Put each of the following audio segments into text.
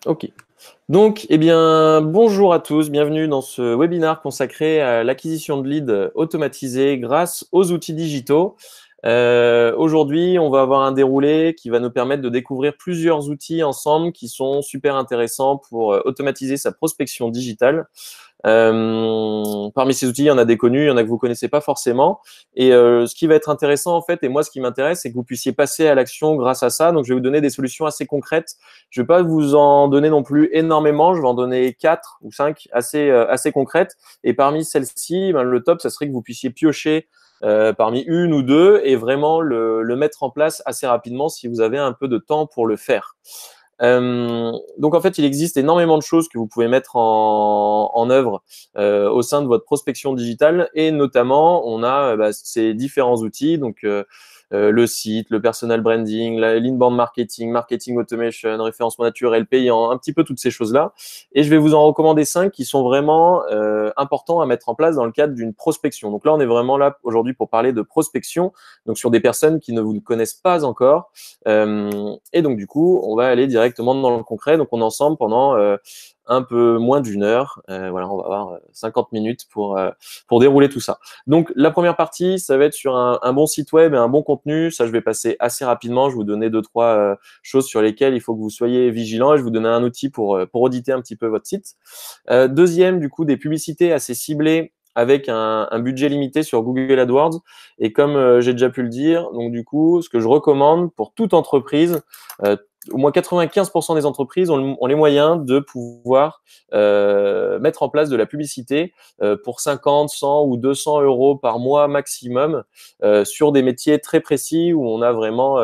Ok. Donc, eh bien, bonjour à tous, bienvenue dans ce webinaire consacré à l'acquisition de leads automatisés grâce aux outils digitaux. Aujourd'hui, on va avoir un déroulé qui va nous permettre de découvrir plusieurs outils ensemble qui sont super intéressants pour automatiser sa prospection digitale. Parmi ces outils, il y en a des connus, il y en a que vous connaissez pas forcément. Et ce qui va être intéressant en fait, et moi ce qui m'intéresse, c'est que vous puissiez passer à l'action grâce à ça. Donc je vais vous donner des solutions assez concrètes. Je vais pas vous en donner non plus énormément. Je vais en donner 4 ou 5 assez concrètes. Et parmi celles-ci, ben, le top, ça serait que vous puissiez piocher parmi une ou deux et vraiment le mettre en place assez rapidement si vous avez un peu de temps pour le faire. Donc en fait, il existe énormément de choses que vous pouvez mettre en œuvre au sein de votre prospection digitale et notamment on a ces différents outils donc le site, le personal branding, l'inbound marketing, marketing automation, référencement naturel, payant, un petit peu toutes ces choses-là. Et je vais vous en recommander 5 qui sont vraiment importants à mettre en place dans le cadre d'une prospection. Donc là, on est vraiment là aujourd'hui pour parler de prospection, donc sur des personnes qui ne vous connaissent pas encore. Et donc du coup, on va aller directement dans le concret. Donc on est ensemble pendant un peu moins d'une heure. Voilà, on va avoir 50 minutes pour dérouler tout ça. Donc, la première partie, ça va être sur un bon site web et un bon contenu. Ça, je vais passer assez rapidement. Je vais vous donner 2, 3 choses sur lesquelles il faut que vous soyez vigilants et je vais vous donner un outil pour auditer un petit peu votre site. Deuxième, du coup, des publicités assez ciblées avec un budget limité sur Google AdWords. Et comme j'ai déjà pu le dire, donc du coup, ce que je recommande pour toute entreprise, au moins 95% des entreprises ont les moyens de pouvoir mettre en place de la publicité pour 50, 100 ou 200 euros par mois maximum sur des métiers très précis où on a vraiment,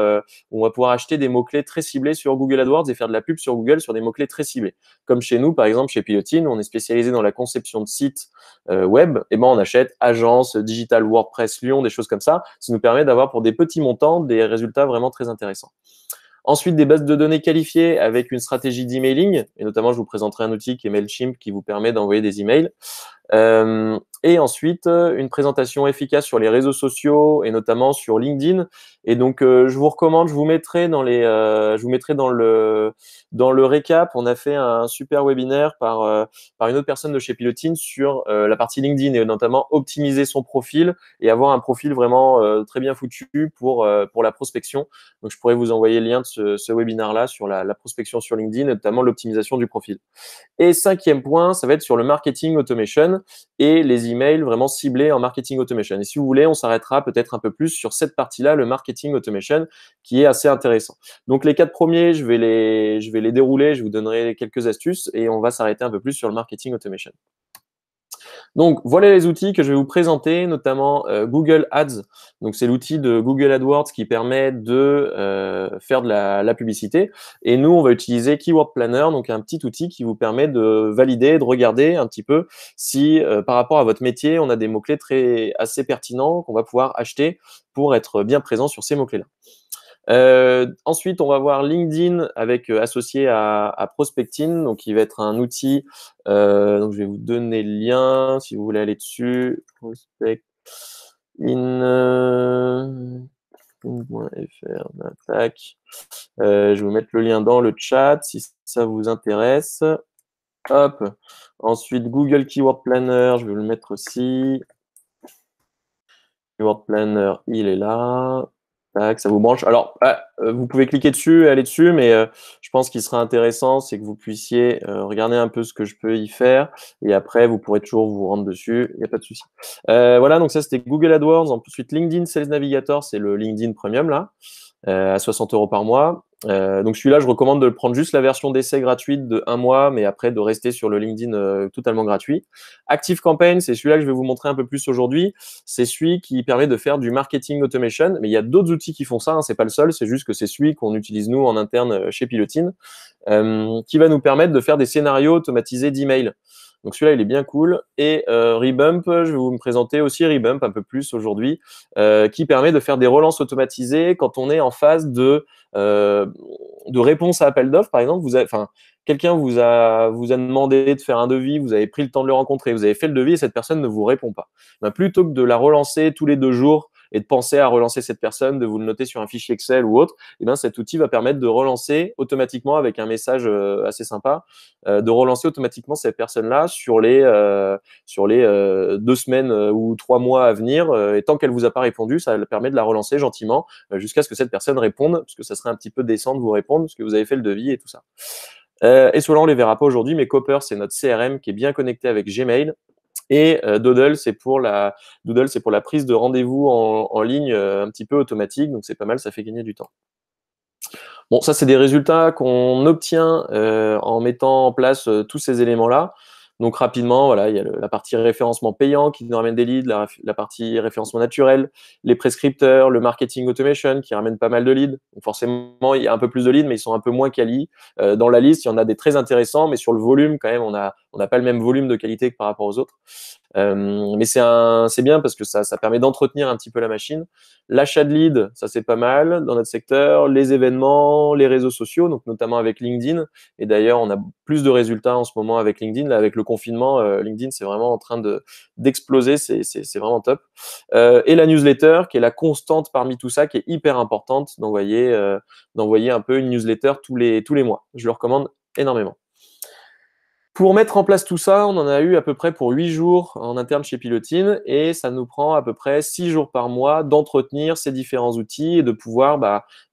où on va pouvoir acheter des mots-clés très ciblés sur Google AdWords et faire de la pub sur Google sur des mots-clés très ciblés. Comme chez nous, par exemple, chez Pilotine, on est spécialisé dans la conception de sites web, et ben on achète agence, digital WordPress Lyon, des choses comme ça. Ça nous permet d'avoir pour des petits montants des résultats vraiment très intéressants. Ensuite, des bases de données qualifiées avec une stratégie d'emailing. Et notamment, je vous présenterai un outil qui est Mailchimp qui vous permet d'envoyer des emails. Et ensuite, une présentation efficace sur les réseaux sociaux et notamment sur LinkedIn. Et donc, je vous recommande, je vous mettrai dans le récap. On a fait un super webinaire par une autre personne de chez Pilotine sur la partie LinkedIn et notamment optimiser son profil et avoir un profil vraiment très bien foutu pour la prospection. Donc, je pourrais vous envoyer le lien de ce webinaire-là sur la prospection sur LinkedIn et notamment l'optimisation du profil. Et cinquième point, ça va être sur le marketing automation et les emails vraiment ciblés en marketing automation. Et si vous voulez, on s'arrêtera peut-être un peu plus sur cette partie-là, le marketing automation, qui est assez intéressant. Donc les 4 premiers, je vais les dérouler, je vous donnerai quelques astuces et on va s'arrêter un peu plus sur le marketing automation. Donc, voilà les outils que je vais vous présenter, notamment Google Ads. Donc, c'est l'outil de Google AdWords qui permet de faire de la publicité. Et nous, on va utiliser Keyword Planner, donc un petit outil qui vous permet de valider, de regarder un petit peu si, par rapport à votre métier, on a des mots-clés assez pertinents qu'on va pouvoir acheter pour être bien présent sur ces mots-clés-là. Ensuite, on va voir LinkedIn avec associé à Prospecting, donc il va être un outil. Donc je vais vous donner le lien si vous voulez aller dessus. Prospecting.fr. Tac. Je vais vous mettre le lien dans le chat si ça vous intéresse. Hop. Ensuite, Google Keyword Planner, je vais le mettre aussi. Keyword Planner, il est là. Tac, ça vous branche. Alors, vous pouvez cliquer dessus et aller dessus, mais je pense qu'il sera intéressant, c'est que vous puissiez regarder un peu ce que je peux y faire. Et après, vous pourrez toujours vous rendre dessus. Il n'y a pas de souci. Voilà, donc ça, c'était Google AdWords. Ensuite, LinkedIn Sales Navigator, c'est le LinkedIn Premium, là, à 60 euros par mois. Donc celui-là, je recommande de prendre juste la version d'essai gratuite de 1 mois, mais après de rester sur le LinkedIn totalement gratuit. ActiveCampaign, c'est celui-là que je vais vous montrer un peu plus aujourd'hui. C'est celui qui permet de faire du marketing automation, mais il y a d'autres outils qui font ça, hein, c'est pas le seul, c'est juste que c'est celui qu'on utilise nous en interne chez Pilotine, qui va nous permettre de faire des scénarios automatisés d'email. Donc celui-là, il est bien cool. Et Rebump, je vais vous me présenter aussi Rebump un peu plus aujourd'hui, qui permet de faire des relances automatisées quand on est en phase de réponse à appel d'offres. Par exemple, quelqu'un vous a demandé de faire un devis, vous avez pris le temps de le rencontrer, vous avez fait le devis et cette personne ne vous répond pas. Ben, plutôt que de la relancer tous les 2 jours et de penser à relancer cette personne, de vous le noter sur un fichier Excel ou autre, et bien cet outil va permettre de relancer automatiquement avec un message assez sympa, de relancer automatiquement cette personne-là sur les 2 semaines ou 3 mois à venir. Et tant qu'elle vous a pas répondu, ça permet de la relancer gentiment jusqu'à ce que cette personne réponde, parce que ça serait un petit peu décent de vous répondre, parce que vous avez fait le devis et tout ça. Et cela, on les verra pas aujourd'hui, mais Copper, c'est notre CRM qui est bien connecté avec Gmail. Et Doodle, c'est pour la prise de rendez-vous en ligne un petit peu automatique. Donc, c'est pas mal, ça fait gagner du temps. Bon, ça, c'est des résultats qu'on obtient en mettant en place tous ces éléments-là. Donc, rapidement, voilà, il y a la partie référencement payant qui nous ramène des leads, la partie référencement naturel, les prescripteurs, le marketing automation qui ramène pas mal de leads. Donc, forcément, il y a un peu plus de leads, mais ils sont un peu moins quali. Dans la liste, il y en a des très intéressants, mais sur le volume, quand même, on n'a pas le même volume de qualité que par rapport aux autres. Mais c'est bien parce que ça permet d'entretenir un petit peu la machine. L'achat de leads, ça c'est pas mal dans notre secteur. Les événements, les réseaux sociaux, donc notamment avec LinkedIn. Et d'ailleurs, on a plus de résultats en ce moment avec LinkedIn. Là, avec le confinement, LinkedIn, c'est vraiment en train d'exploser. C'est vraiment top. Et la newsletter, qui est la constante parmi tout ça, qui est hyper importante d'envoyer un peu une newsletter tous les mois. Je le recommande énormément. Pour mettre en place tout ça, on en a eu à peu près pour 8 jours en interne chez Pilotine et ça nous prend à peu près 6 jours par mois d'entretenir ces différents outils et de pouvoir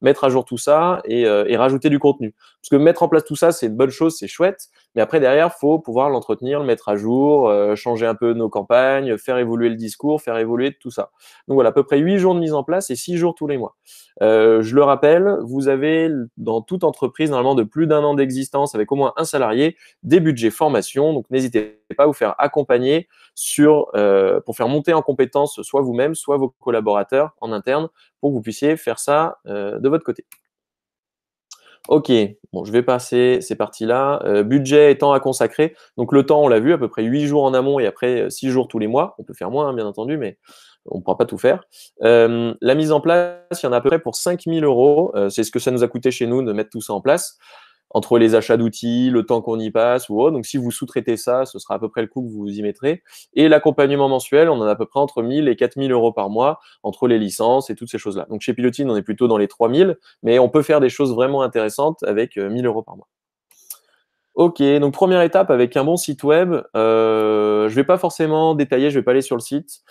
mettre à jour tout ça et rajouter du contenu. Parce que mettre en place tout ça, c'est une bonne chose, c'est chouette, mais après derrière, il faut pouvoir l'entretenir, le mettre à jour, changer un peu nos campagnes, faire évoluer le discours, faire évoluer tout ça. Donc voilà, à peu près 8 jours de mise en place et 6 jours tous les mois. Je le rappelle, vous avez dans toute entreprise, normalement de plus d'1 an d'existence, avec au moins un salarié, des budgets formation. Donc, n'hésitez pas à vous faire accompagner pour faire monter en compétence soit vous-même, soit vos collaborateurs en interne pour que vous puissiez faire ça de votre côté. Ok, bon, je vais passer ces parties-là. Budget et temps à consacrer. Donc, le temps, on l'a vu, à peu près 8 jours en amont et après 6 jours tous les mois. On peut faire moins, hein, bien entendu, mais on ne pourra pas tout faire. La mise en place, il y en a à peu près pour 5 000 euros. C'est ce que ça nous a coûté chez nous de mettre tout ça en place, entre les achats d'outils, le temps qu'on y passe ou autre. Donc, si vous sous-traitez ça, ce sera à peu près le coût que vous y mettrez. Et l'accompagnement mensuel, on en a à peu près entre 1 000 et 4 000 euros par mois, entre les licences et toutes ces choses-là. Donc, chez Pilotine, on est plutôt dans les 3 000, mais on peut faire des choses vraiment intéressantes avec 1 000 euros par mois. Ok, donc première étape avec un bon site web. Je ne vais pas forcément détailler, je ne vais pas aller sur le site.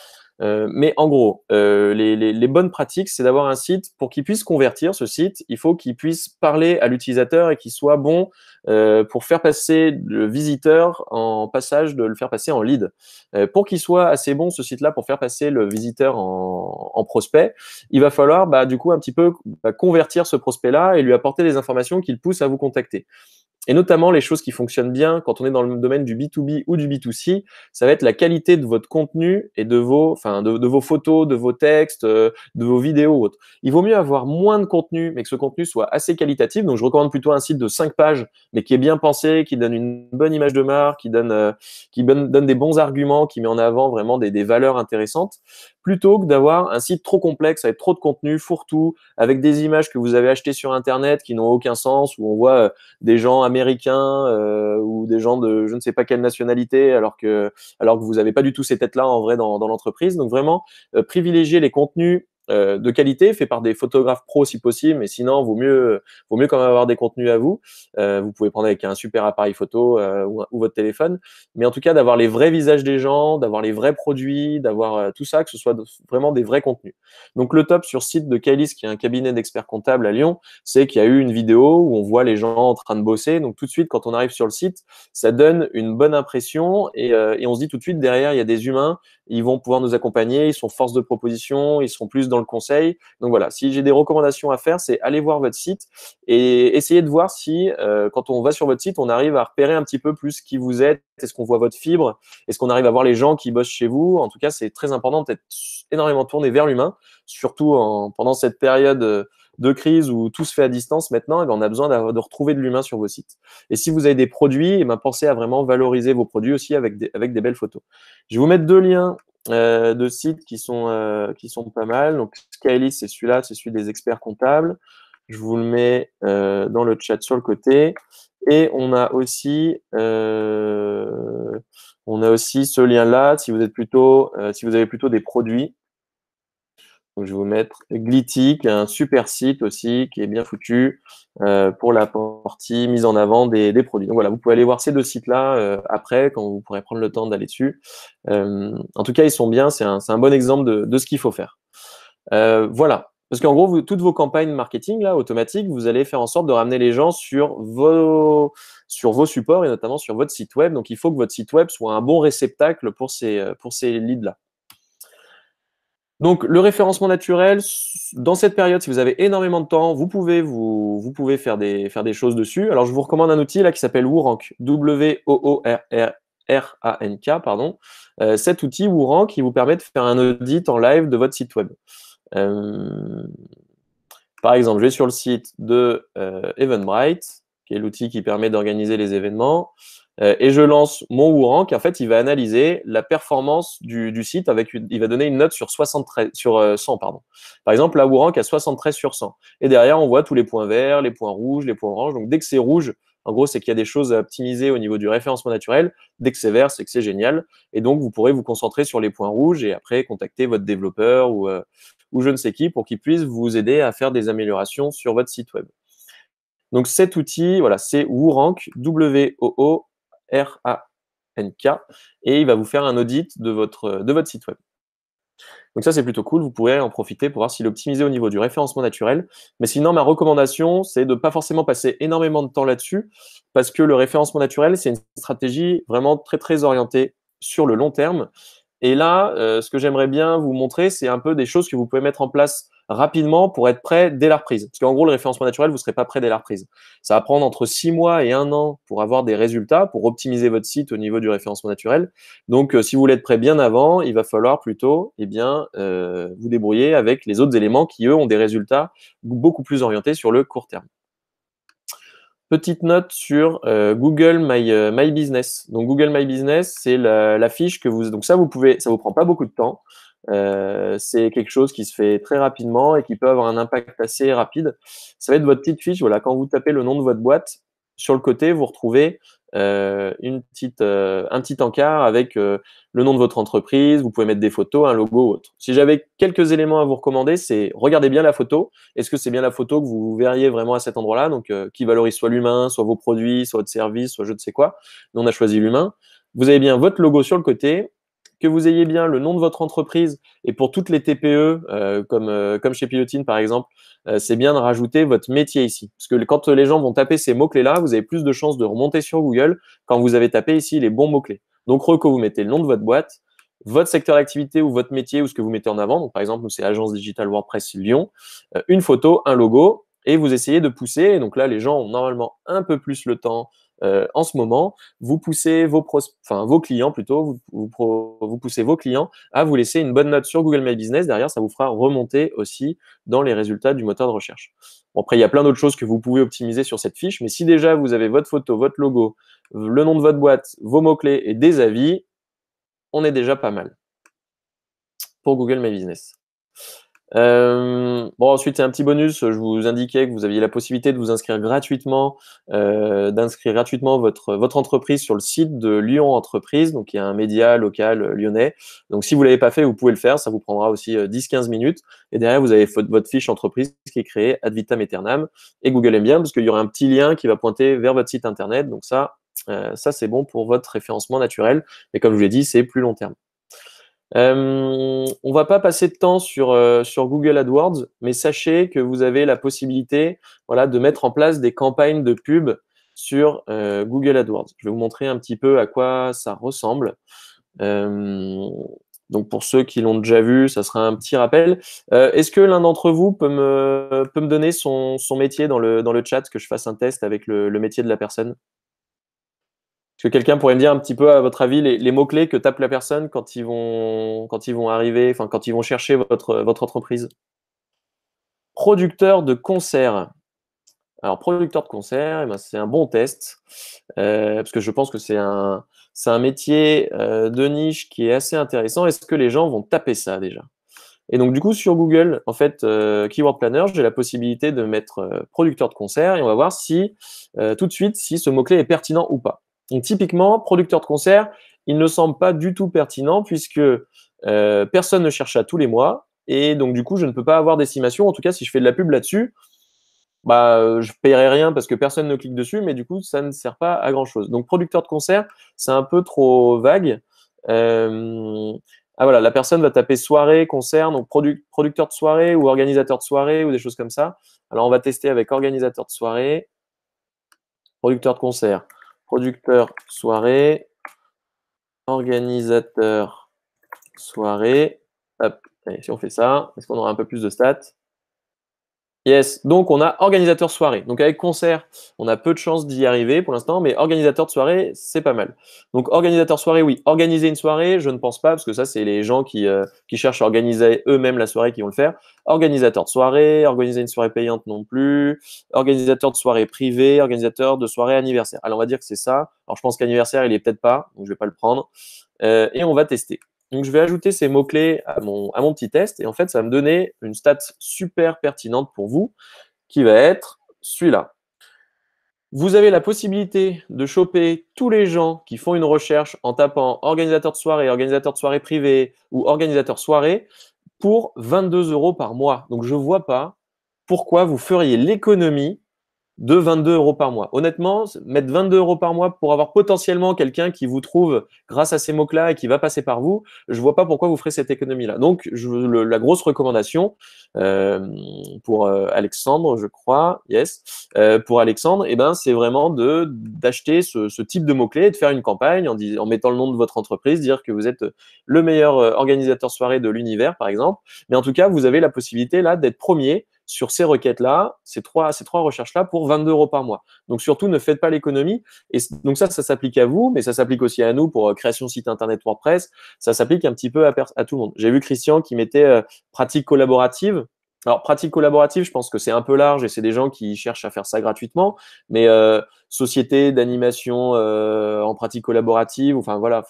Mais en gros, les bonnes pratiques, c'est d'avoir un site pour qu'il puisse convertir ce site. Il faut qu'il puisse parler à l'utilisateur et qu'il soit bon pour faire passer le visiteur en passage, de le faire passer en lead. Pour qu'il soit assez bon, ce site-là, pour faire passer le visiteur en prospect, il va falloir du coup un petit peu convertir ce prospect-là et lui apporter des informations qui le poussent à vous contacter. Et notamment, les choses qui fonctionnent bien quand on est dans le domaine du B2B ou du B2C, ça va être la qualité de votre contenu et de vos photos, de vos textes, de vos vidéos ou autres. Il vaut mieux avoir moins de contenu, mais que ce contenu soit assez qualitatif. Donc, je recommande plutôt un site de 5 pages, mais qui est bien pensé, qui donne une bonne image de marque, qui donne des bons arguments, qui met en avant vraiment des valeurs intéressantes, plutôt que d'avoir un site trop complexe avec trop de contenu, fourre-tout, avec des images que vous avez achetées sur Internet qui n'ont aucun sens, où on voit des gens américains ou des gens de je ne sais pas quelle nationalité, alors que vous n'avez pas du tout ces têtes-là en vrai dans l'entreprise. Donc vraiment, privilégier les contenus de qualité, faits par des photographes pros si possible, mais sinon, vaut mieux quand même avoir des contenus à vous. Vous pouvez prendre avec un super appareil photo ou votre téléphone, mais en tout cas, d'avoir les vrais visages des gens, d'avoir les vrais produits, d'avoir tout ça, que ce soit vraiment des vrais contenus. Donc, le top sur site de Kailis, qui est un cabinet d'experts comptables à Lyon, c'est qu'il y a eu une vidéo où on voit les gens en train de bosser. Donc, tout de suite, quand on arrive sur le site, ça donne une bonne impression et on se dit tout de suite, derrière, il y a des humains, ils vont pouvoir nous accompagner, ils sont force de proposition, ils seront plus dans le conseil. Donc voilà, si j'ai des recommandations à faire, c'est aller voir votre site et essayer de voir si, quand on va sur votre site, on arrive à repérer un petit peu plus qui vous êtes, est-ce qu'on voit votre fibre, est-ce qu'on arrive à voir les gens qui bossent chez vous. En tout cas, c'est très important d'être énormément tourné vers l'humain, surtout pendant cette période de crise où tout se fait à distance maintenant, et on a besoin de retrouver de l'humain sur vos sites. Et si vous avez des produits, pensez à vraiment valoriser vos produits aussi avec des belles photos. Je vais vous mettre 2 liens de sites qui sont pas mal. Donc, Skylis, c'est celui-là, c'est celui des experts comptables. Je vous le mets dans le chat sur le côté. Et on a aussi ce lien-là, si vous avez plutôt des produits. Donc, je vais vous mettre Glitty, qui est un super site aussi, qui est bien foutu pour la partie mise en avant des produits. Donc voilà, vous pouvez aller voir ces deux sites-là après, quand vous pourrez prendre le temps d'aller dessus. En tout cas, ils sont bien, c'est un bon exemple de ce qu'il faut faire. Voilà. Parce qu'en gros, toutes vos campagnes marketing là, automatiques, vous allez faire en sorte de ramener les gens sur vos supports et notamment sur votre site web. Donc, il faut que votre site web soit un bon réceptacle pour ces leads-là. Donc, le référencement naturel, dans cette période, si vous avez énormément de temps, vous pouvez faire des choses dessus. Alors, je vous recommande un outil là qui s'appelle Woorank, W-O-O-R-R-A-N-K, pardon. Cet outil Woorank qui vous permet de faire un audit en live de votre site web. Par exemple, je vais sur le site de Eventbrite, qui est l'outil qui permet d'organiser les événements, et je lance mon Woorank. En fait, il va analyser la performance du site il va donner une note sur 100, pardon. Par exemple, la Woorank a 73 sur 100. Et derrière, on voit tous les points verts, les points rouges, les points oranges. Donc, dès que c'est rouge, en gros, c'est qu'il y a des choses à optimiser au niveau du référencement naturel. Dès que c'est vert, c'est que c'est génial. Et donc, vous pourrez vous concentrer sur les points rouges et après contacter votre développeur ou je ne sais qui pour qu'il puisse vous aider à faire des améliorations sur votre site web. Donc cet outil, voilà, c'est Woorank, W-O-O-R-A-N-K, et il va vous faire un audit de votre site web. Donc ça, c'est plutôt cool. Vous pourrez en profiter pour voir s'il est optimisé au niveau du référencement naturel. Mais sinon, ma recommandation, c'est de ne pas forcément passer énormément de temps là-dessus parce que le référencement naturel, c'est une stratégie vraiment très, très orientée sur le long terme. Et là, ce que j'aimerais bien vous montrer, c'est un peu des choses que vous pouvez mettre en place rapidement pour être prêt dès la reprise. Parce qu'en gros, le référencement naturel, vous ne serez pas prêt dès la reprise. Ça va prendre entre 6 mois et 1 an pour avoir des résultats, pour optimiser votre site au niveau du référencement naturel. Donc, si vous voulez être prêt bien avant, il va falloir plutôt vous débrouiller avec les autres éléments qui, eux, ont des résultats beaucoup plus orientés sur le court terme. Petite note sur Google My Business. Donc Google My Business, c'est la fiche que vous. Donc ça, ça vous prend pas beaucoup de temps. C'est quelque chose qui se fait très rapidement et qui peut avoir un impact assez rapide. Ça va être votre petite fiche. Voilà, quand vous tapez le nom de votre boîte, sur le côté, vous retrouvez un petit encart avec le nom de votre entreprise. Vous pouvez mettre des photos, un logo ou autre. Si j'avais quelques éléments à vous recommander, c'est regardez bien la photo. Est-ce que c'est bien la photo que vous verriez vraiment à cet endroit-là? Donc, qui valorise soit l'humain, soit vos produits, soit votre service, soit je ne sais quoi. Nous, on a choisi l'humain. Vous avez bien votre logo sur le côté, que vous ayez bien le nom de votre entreprise. Et pour toutes les TPE, comme chez Pilotine par exemple, c'est bien de rajouter votre métier ici. Parce que quand les gens vont taper ces mots-clés-là, vous avez plus de chances de remonter sur Google quand vous avez tapé ici les bons mots-clés. Donc, reco, vous mettez le nom de votre boîte, votre secteur d'activité ou votre métier ou ce que vous mettez en avant. Donc, par exemple, nous, c'est Agence Digitale WordPress Lyon. Une photo, un logo, et vous essayez de pousser. Et donc là, les gens ont normalement un peu plus le temps en ce moment. Vous poussez vos clients plutôt, vous poussez vos clients à vous laisser une bonne note sur Google My Business. Derrière, ça vous fera remonter aussi dans les résultats du moteur de recherche. Bon, après, il y a plein d'autres choses que vous pouvez optimiser sur cette fiche, mais si déjà vous avez votre photo, votre logo, le nom de votre boîte, vos mots-clés et des avis, on est déjà pas mal pour Google My Business. Ensuite, c'est un petit bonus. Je vous indiquais que vous aviez la possibilité de vous inscrire gratuitement, votre entreprise sur le site de Lyon Entreprise, donc il y a un média local lyonnais. Donc, si vous ne l'avez pas fait, vous pouvez le faire. Ça vous prendra aussi 10-15 minutes. Et derrière, vous avez votre fiche entreprise qui est créée ad vitam aeternam. Et Google aime bien parce qu'il y aura un petit lien qui va pointer vers votre site internet. Donc, ça c'est bon pour votre référencement naturel. Mais comme je vous l'ai dit, c'est plus long terme. On va pas passer de temps sur Google AdWords, mais sachez que vous avez la possibilité, voilà, de mettre en place des campagnes de pub sur Google AdWords. Je vais vous montrer un petit peu à quoi ça ressemble. Donc pour ceux qui l'ont déjà vu, ça sera un petit rappel. Est-ce que l'un d'entre vous peut me donner son métier dans le chat, que je fasse un test avec le métier de la personne? Est-ce que quelqu'un pourrait me dire un petit peu, à votre avis, les mots-clés que tape la personne quand ils vont arriver, enfin, quand ils vont chercher votre entreprise? Producteur de concert. Alors, producteur de concert, eh ben, c'est un bon test, parce que je pense que c'est un métier de niche qui est assez intéressant. Est-ce que les gens vont taper ça déjà? Et donc, du coup, sur Google, en fait, Keyword Planner, j'ai la possibilité de mettre producteur de concert et on va voir si, tout de suite, si ce mot-clé est pertinent ou pas. Donc, typiquement, producteur de concert, il ne semble pas du tout pertinent puisque personne ne cherche ça tous les mois. Et donc, du coup, je ne peux pas avoir d'estimation. En tout cas, si je fais de la pub là-dessus, bah, je paierai rien parce que personne ne clique dessus, mais du coup, ça ne sert pas à grand-chose. Donc, producteur de concert, c'est un peu trop vague. Ah voilà, la personne va taper soirée, concert, donc producteur de soirée ou organisateur de soirée ou des choses comme ça. Alors, on va tester avec organisateur de soirée, producteur de concert, producteur soirée, organisateur soirée. Hop, allez, si on fait ça, est-ce qu'on aura un peu plus de stats? Yes, donc on a organisateur soirée. Donc avec concert, on a peu de chances d'y arriver pour l'instant, mais organisateur de soirée, c'est pas mal. Donc organisateur soirée, oui. Organiser une soirée, je ne pense pas, parce que ça, c'est les gens qui cherchent à organiser eux-mêmes la soirée qui vont le faire. Organisateur de soirée, organiser une soirée payante non plus. Organisateur de soirée privée, organisateur de soirée anniversaire. Alors on va dire que c'est ça. Alors je pense qu'anniversaire, il est peut-être pas, donc je vais pas le prendre. Et on va tester. Donc, je vais ajouter ces mots-clés à mon petit test et en fait, ça va me donner une stat super pertinente pour vous qui va être celui-là. Vous avez la possibilité de choper tous les gens qui font une recherche en tapant organisateur de soirée privé ou organisateur soirée pour 22 € par mois. Donc, je ne vois pas pourquoi vous feriez l'économie de 22 € par mois. Honnêtement, mettre 22 € par mois pour avoir potentiellement quelqu'un qui vous trouve grâce à ces mots-là et qui va passer par vous, je vois pas pourquoi vous ferez cette économie-là. Donc, la grosse recommandation euh, pour Alexandre, je crois, yes, pour Alexandre, eh ben, c'est vraiment d'acheter ce type de mots-clés et de faire une campagne en mettant le nom de votre entreprise, dire que vous êtes le meilleur organisateur soirée de l'univers, par exemple. Mais en tout cas, vous avez la possibilité là d'être premier sur ces requêtes-là, ces trois recherches-là, pour 22 € par mois. Donc surtout, ne faites pas l'économie. Et donc ça s'applique à vous, mais ça s'applique aussi à nous pour création de site internet WordPress. Ça s'applique un petit peu à tout le monde. J'ai vu Christian qui mettait pratique collaborative. Alors, pratique collaborative, je pense que c'est un peu large et c'est des gens qui cherchent à faire ça gratuitement. Mais société d'animation en pratique collaborative, enfin voilà,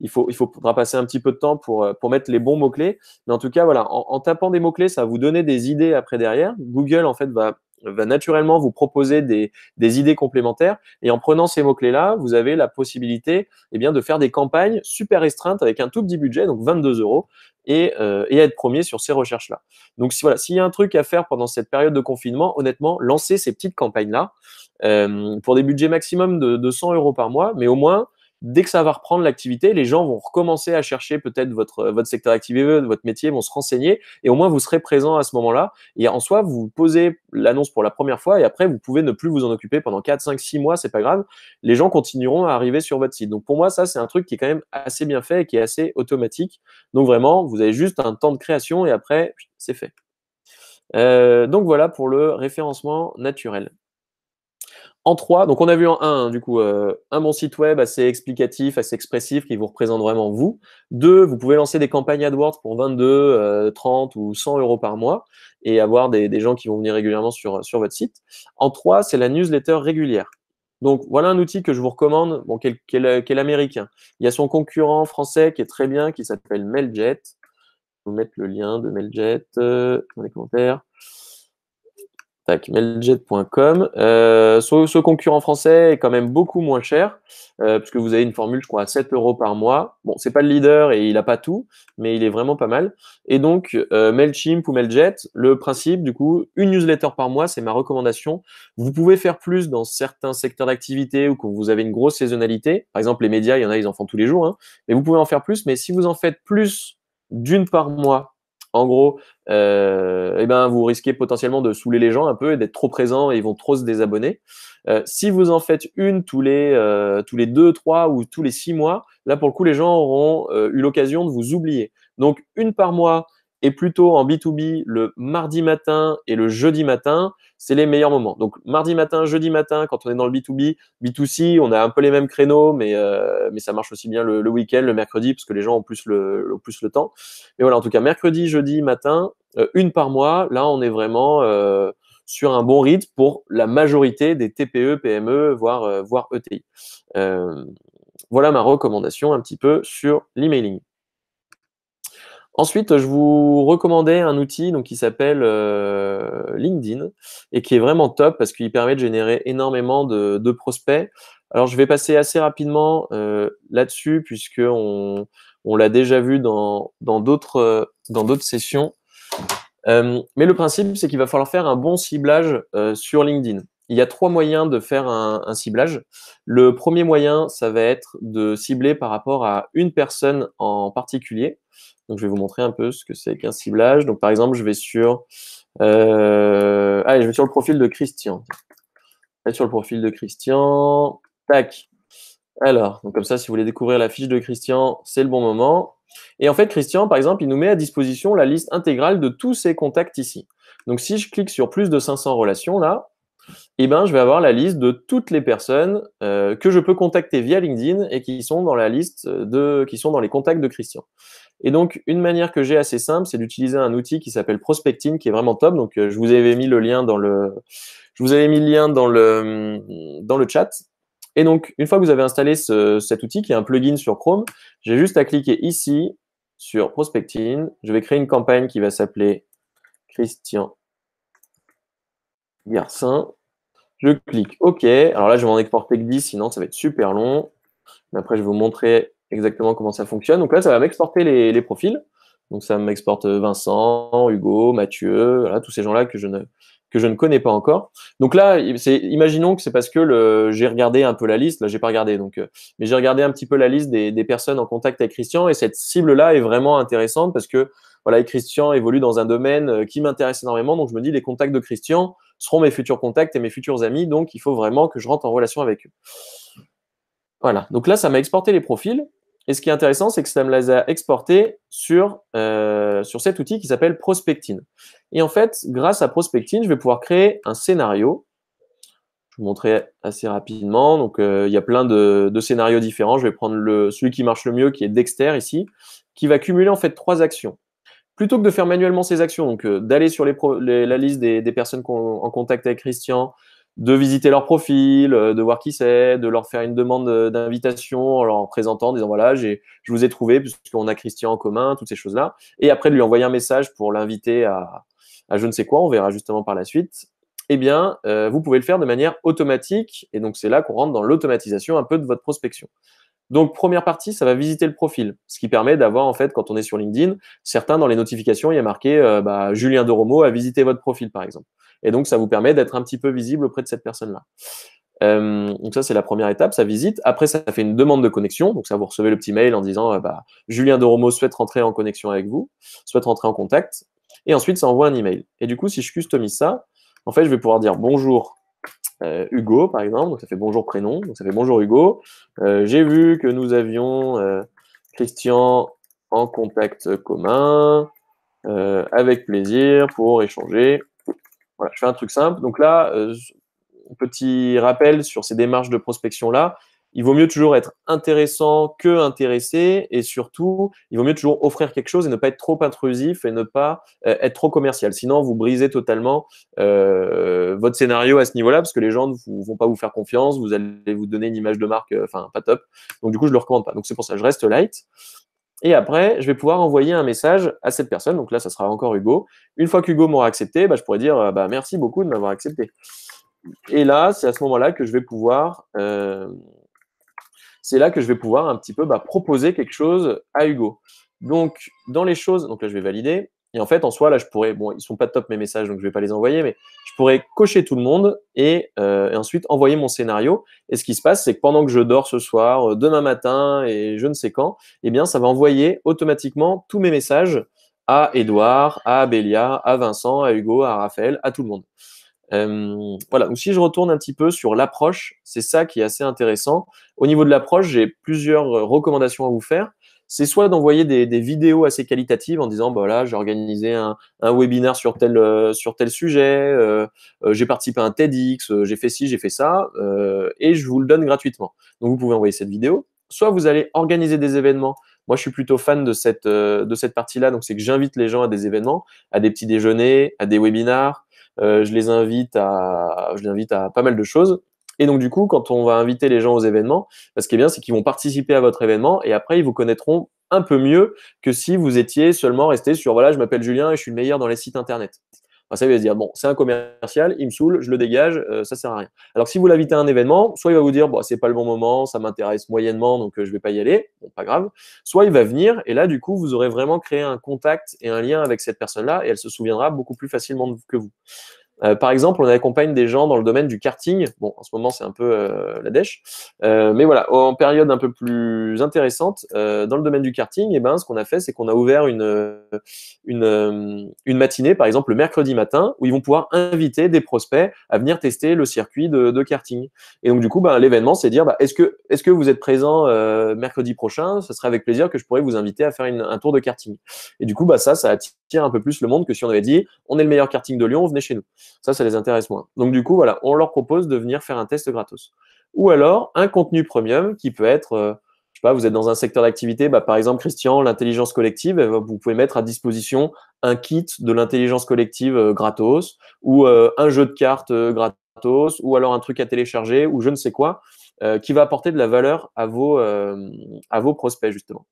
il faudra passer un petit peu de temps pour mettre les bons mots-clés. Mais en tout cas, voilà, en tapant des mots-clés, ça va vous donner des idées après derrière. Google, en fait, va naturellement vous proposer des idées complémentaires. Et en prenant ces mots-clés-là, vous avez la possibilité de faire des campagnes super restreintes avec un tout petit budget, donc 22 € et être premier sur ces recherches-là. Donc voilà, s'il y a un truc à faire pendant cette période de confinement, honnêtement, lancez ces petites campagnes-là pour des budgets maximum de 100 € par mois, mais au moins, dès que ça va reprendre l'activité, les gens vont recommencer à chercher peut-être votre secteur d'activité, votre métier, vont se renseigner et au moins vous serez présent à ce moment-là. Et en soi, vous posez l'annonce pour la première fois et après, vous pouvez ne plus vous en occuper pendant 4, 5, 6 mois, c'est pas grave. Les gens continueront à arriver sur votre site. Donc pour moi, ça, c'est un truc qui est quand même assez bien fait et qui est assez automatique. Donc vraiment, vous avez juste un temps de création et après, c'est fait. Donc voilà pour le référencement naturel. En 3, donc on a vu en 1, du coup, un bon site web assez explicatif, assez expressif, qui vous représente vraiment vous. 2, vous pouvez lancer des campagnes AdWords pour 22, 30 ou 100 € par mois et avoir des gens qui vont venir régulièrement sur votre site. En 3, c'est la newsletter régulière. Donc voilà un outil que je vous recommande, bon, qui est américain. Il y a son concurrent français qui est très bien, qui s'appelle Mailjet. Je vais vous mettre le lien de Mailjet dans les commentaires. Tac, mailjet.com. Ce concurrent français est quand même beaucoup moins cher, puisque vous avez une formule, je crois, à 7 € par mois. Bon, c'est pas le leader et il n'a pas tout, mais il est vraiment pas mal. Et donc, Mailchimp ou Mailjet, le principe, du coup, une newsletter par mois, c'est ma recommandation. Vous pouvez faire plus dans certains secteurs d'activité ou quand vous avez une grosse saisonnalité. Par exemple, les médias, il y en a, ils en font tous les jours, hein. Mais vous pouvez en faire plus. Mais si vous en faites plus d'une par mois, en gros, vous risquez potentiellement de saouler les gens un peu et d'être trop présent et ils vont trop se désabonner. Si vous en faites une tous les 2, 3 ou tous les 6 mois, là pour le coup, les gens auront eu l'occasion de vous oublier. Donc une par mois et plutôt en B2B le mardi matin et le jeudi matin, c'est les meilleurs moments. Donc mardi matin, jeudi matin, quand on est dans le B2B, B2C, on a un peu les mêmes créneaux, mais ça marche aussi bien le week-end, le mercredi, parce que les gens ont plus le temps. Mais voilà, en tout cas, mercredi, jeudi matin, une par mois, là, on est vraiment sur un bon rythme pour la majorité des TPE, PME, voire ETI. Voilà ma recommandation un petit peu sur l'emailing. Ensuite, je vous recommandais un outil donc, qui s'appelle LinkedIn et qui est vraiment top parce qu'il permet de générer énormément de prospects. Alors, je vais passer assez rapidement là-dessus puisqu'on l'a déjà vu dans d'autres sessions. Mais le principe, c'est qu'il va falloir faire un bon ciblage sur LinkedIn. Il y a 3 moyens de faire un ciblage. Le premier moyen, ça va être de cibler par rapport à une personne en particulier. Donc, je vais vous montrer un peu ce que c'est qu'un ciblage. Donc, par exemple, je vais sur allez, je vais sur le profil de Christian. Je vais sur le profil de Christian. Tac. Alors, donc comme ça, si vous voulez découvrir la fiche de Christian, c'est le bon moment. Et en fait, Christian, par exemple, il nous met à disposition la liste intégrale de tous ses contacts ici. Donc, si je clique sur plus de 500 relations, là, eh ben, je vais avoir la liste de toutes les personnes que je peux contacter via LinkedIn et qui sont dans la liste qui sont dans les contacts de Christian. Et donc, une manière que j'ai assez simple, c'est d'utiliser un outil qui s'appelle Prospecting, qui est vraiment top. Donc, je vous avais mis le lien dans le chat. Et donc, une fois que vous avez installé cet outil, qui est un plugin sur Chrome, j'ai juste à cliquer ici sur Prospecting. Je vais créer une campagne qui va s'appeler Christian Garcin. Je clique OK. Alors là, je vais en exporter que 10, sinon ça va être super long. Mais après, je vais vous montrer exactement comment ça fonctionne. Donc là, ça va m'exporter les profils. Donc ça m'exporte Vincent, Hugo, Mathieu, voilà, tous ces gens-là que je ne connais pas encore. Donc là, imaginons que c'est parce que j'ai regardé un peu la liste. Là, j'ai pas regardé, mais j'ai regardé un petit peu la liste des personnes en contact avec Christian, et cette cible-là est vraiment intéressante parce que voilà, Christian évolue dans un domaine qui m'intéresse énormément. Donc je me dis, les contacts de Christian seront mes futurs contacts et mes futurs amis. Donc il faut vraiment que je rentre en relation avec eux. Voilà. Donc là, ça m'a exporté les profils. Et ce qui est intéressant, c'est que ça me les a exportés sur cet outil qui s'appelle Prospecting. Et en fait, grâce à Prospecting, je vais pouvoir créer un scénario. Je vais vous montrer assez rapidement. Donc, il y a plein de scénarios différents. Je vais prendre celui qui marche le mieux, qui est Dexter ici, qui va cumuler en fait 3 actions. Plutôt que de faire manuellement ces actions, donc d'aller sur la liste des personnes en contact avec Christian, de visiter leur profil, de voir qui c'est, de leur faire une demande d'invitation en leur présentant, en disant voilà, je vous ai trouvé puisqu'on a Christian en commun, toutes ces choses-là. Et après de lui envoyer un message pour l'inviter à je ne sais quoi, on verra justement par la suite. Eh bien, vous pouvez le faire de manière automatique. Et donc, c'est là qu'on rentre dans l'automatisation un peu de votre prospection. Donc, première partie, ça va visiter le profil, ce qui permet d'avoir, en fait, quand on est sur LinkedIn, certains, dans les notifications, il y a marqué Julien Doromo a visité votre profil, par exemple. Et donc, ça vous permet d'être un petit peu visible auprès de cette personne-là. Donc ça, c'est la première étape, ça visite. Après, ça fait une demande de connexion. Donc ça, vous recevez le petit mail en disant Julien Doromo souhaite rentrer en connexion avec vous, souhaite rentrer en contact. Et ensuite, ça envoie un email. Et du coup, si je customise ça, en fait, je vais pouvoir dire bonjour Hugo, par exemple, donc ça fait bonjour prénom, donc ça fait bonjour Hugo. J'ai vu que nous avions Christian en contact commun, avec plaisir pour échanger. Voilà, je fais un truc simple. Donc là, petit rappel sur ces démarches de prospection-là, il vaut mieux toujours être intéressant que intéressé, et surtout, il vaut mieux toujours offrir quelque chose et ne pas être trop intrusif et ne pas être trop commercial. Sinon, vous brisez totalement votre scénario à ce niveau-là parce que les gens ne vont pas vous faire confiance, vous allez vous donner une image de marque, pas top. Donc, du coup, je ne le recommande pas. Donc, c'est pour ça que je reste light. Et après, je vais pouvoir envoyer un message à cette personne. Donc là, ça sera encore Hugo. Une fois qu'Hugo m'aura accepté, je pourrais dire merci beaucoup de m'avoir accepté. Et là, c'est à ce moment-là que je vais pouvoir un petit peu proposer quelque chose à Hugo. Donc, dans les choses, donc là, je vais valider. Et en fait, en soi, là, je pourrais, bon, ils sont pas top mes messages, donc je vais pas les envoyer, mais je pourrais cocher tout le monde et ensuite envoyer mon scénario. Et ce qui se passe, c'est que pendant que je dors ce soir, demain matin et je ne sais quand, eh bien, ça va envoyer automatiquement tous mes messages à Edouard, à Abélia, à Vincent, à Hugo, à Raphaël, à tout le monde. Voilà, donc si je retourne un petit peu sur l'approche, c'est ça qui est assez intéressant. Au niveau de l'approche, j'ai plusieurs recommandations à vous faire. C'est soit d'envoyer des vidéos assez qualitatives en disant, voilà, j'ai organisé un webinaire sur tel sujet, j'ai participé à un TEDx, j'ai fait ci, j'ai fait ça, et je vous le donne gratuitement. Donc, vous pouvez envoyer cette vidéo. Soit vous allez organiser des événements. Moi, je suis plutôt fan de cette partie-là. Donc, c'est que j'invite les gens à des événements, à des petits déjeuners, à des webinars. Je les invite à pas mal de choses. Et donc, du coup, quand on va inviter les gens aux événements, ce qui est bien, c'est qu'ils vont participer à votre événement et après, ils vous connaîtront un peu mieux que si vous étiez seulement resté sur, voilà, je m'appelle Julien et je suis le meilleur dans les sites internet. bah, ça il va se dire, bon, c'est un commercial, il me saoule, je le dégage, ça sert à rien. Alors que si vous l'invitez à un événement, soit il va vous dire, bon, c'est pas le bon moment, ça m'intéresse moyennement, donc je vais pas y aller, bon, pas grave. Soit il va venir, et là, du coup, vous aurez vraiment créé un contact et un lien avec cette personne-là, et elle se souviendra beaucoup plus facilement que vous. Par exemple, on accompagne des gens dans le domaine du karting. Bon, en ce moment, c'est un peu la dèche. Mais voilà, en période un peu plus intéressante, dans le domaine du karting, eh ben, ce qu'on a fait, c'est qu'on a ouvert une matinée, par exemple, le mercredi matin, où ils vont pouvoir inviter des prospects à venir tester le circuit de karting. Et donc, du coup, ben, l'événement, c'est dire, bah, est-ce que vous êtes présent mercredi prochain? Ce serait avec plaisir que je pourrais vous inviter à faire un tour de karting. Et du coup, bah, ça attire un peu plus le monde que si on avait dit, on est le meilleur karting de Lyon, venez chez nous. Ça les intéresse moins. Donc, du coup, voilà, on leur propose de venir faire un test gratos. Ou alors, un contenu premium qui peut être, je sais pas, vous êtes dans un secteur d'activité, bah, par exemple, Christian, l'intelligence collective, vous pouvez mettre à disposition un kit de l'intelligence collective gratos, ou un jeu de cartes gratos, ou alors un truc à télécharger, ou je ne sais quoi, qui va apporter de la valeur à vos prospects, justement.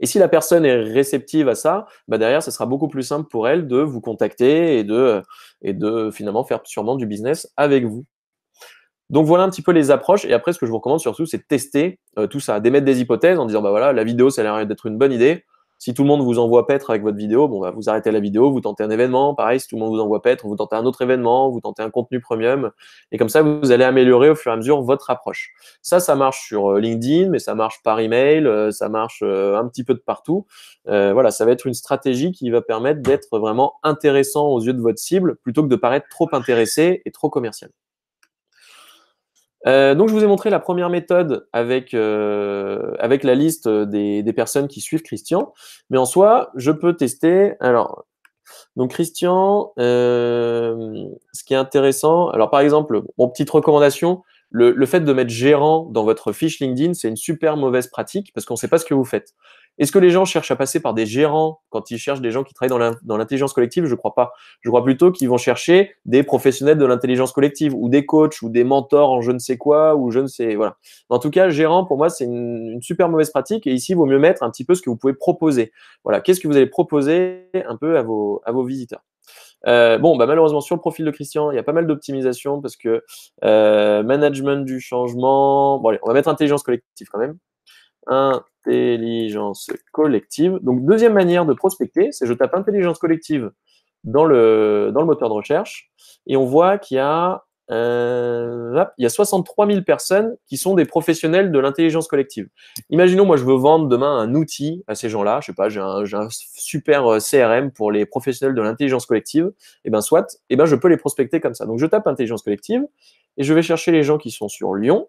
Et si la personne est réceptive à ça, bah derrière, ce sera beaucoup plus simple pour elle de vous contacter et de finalement faire sûrement du business avec vous. Donc voilà un petit peu les approches. Et après, ce que je vous recommande surtout, c'est de tester tout ça, d'émettre des hypothèses en disant, bah voilà, la vidéo, ça a l'air d'être une bonne idée. Si tout le monde vous envoie paître avec votre vidéo, bon, bah, vous arrêtez la vidéo, vous tentez un événement. Pareil, si tout le monde vous envoie paître, vous tentez un autre événement, vous tentez un contenu premium. Et comme ça, vous allez améliorer au fur et à mesure votre approche. Ça marche sur LinkedIn, mais ça marche par email, ça marche un petit peu de partout. Voilà, ça va être une stratégie qui va permettre d'être vraiment intéressant aux yeux de votre cible plutôt que de paraître trop intéressé et trop commercial. Donc, je vous ai montré la première méthode avec la liste des personnes qui suivent Christian. Mais en soi, je peux tester. Alors, donc Christian, ce qui est intéressant, alors par exemple, mon petite recommandation, le fait de mettre gérant dans votre fiche LinkedIn, c'est une super mauvaise pratique parce qu'on ne sait pas ce que vous faites. Est-ce que les gens cherchent à passer par des gérants quand ils cherchent des gens qui travaillent dans l'intelligence collective? Je ne crois pas. Je crois plutôt qu'ils vont chercher des professionnels de l'intelligence collective ou des coachs ou des mentors en je ne sais quoi ou je ne sais, voilà. En tout cas, gérant, pour moi, c'est une super mauvaise pratique et ici, il vaut mieux mettre un petit peu ce que vous pouvez proposer. Voilà, qu'est-ce que vous allez proposer un peu à vos visiteurs. Bon, bah, malheureusement, sur le profil de Christian, il y a pas mal d'optimisation parce que management du changement. Bon, allez, on va mettre intelligence collective quand même. Intelligence collective. Donc, deuxième manière de prospecter, c'est je tape intelligence collective dans le moteur de recherche et on voit qu'il y a 63 000 personnes qui sont des professionnels de l'intelligence collective. Imaginons, moi, je veux vendre demain un outil à ces gens-là. Je sais pas, j'ai un super CRM pour les professionnels de l'intelligence collective. Et ben, soit, et ben, je peux les prospecter comme ça. Donc, je tape intelligence collective et je vais chercher les gens qui sont sur Lyon.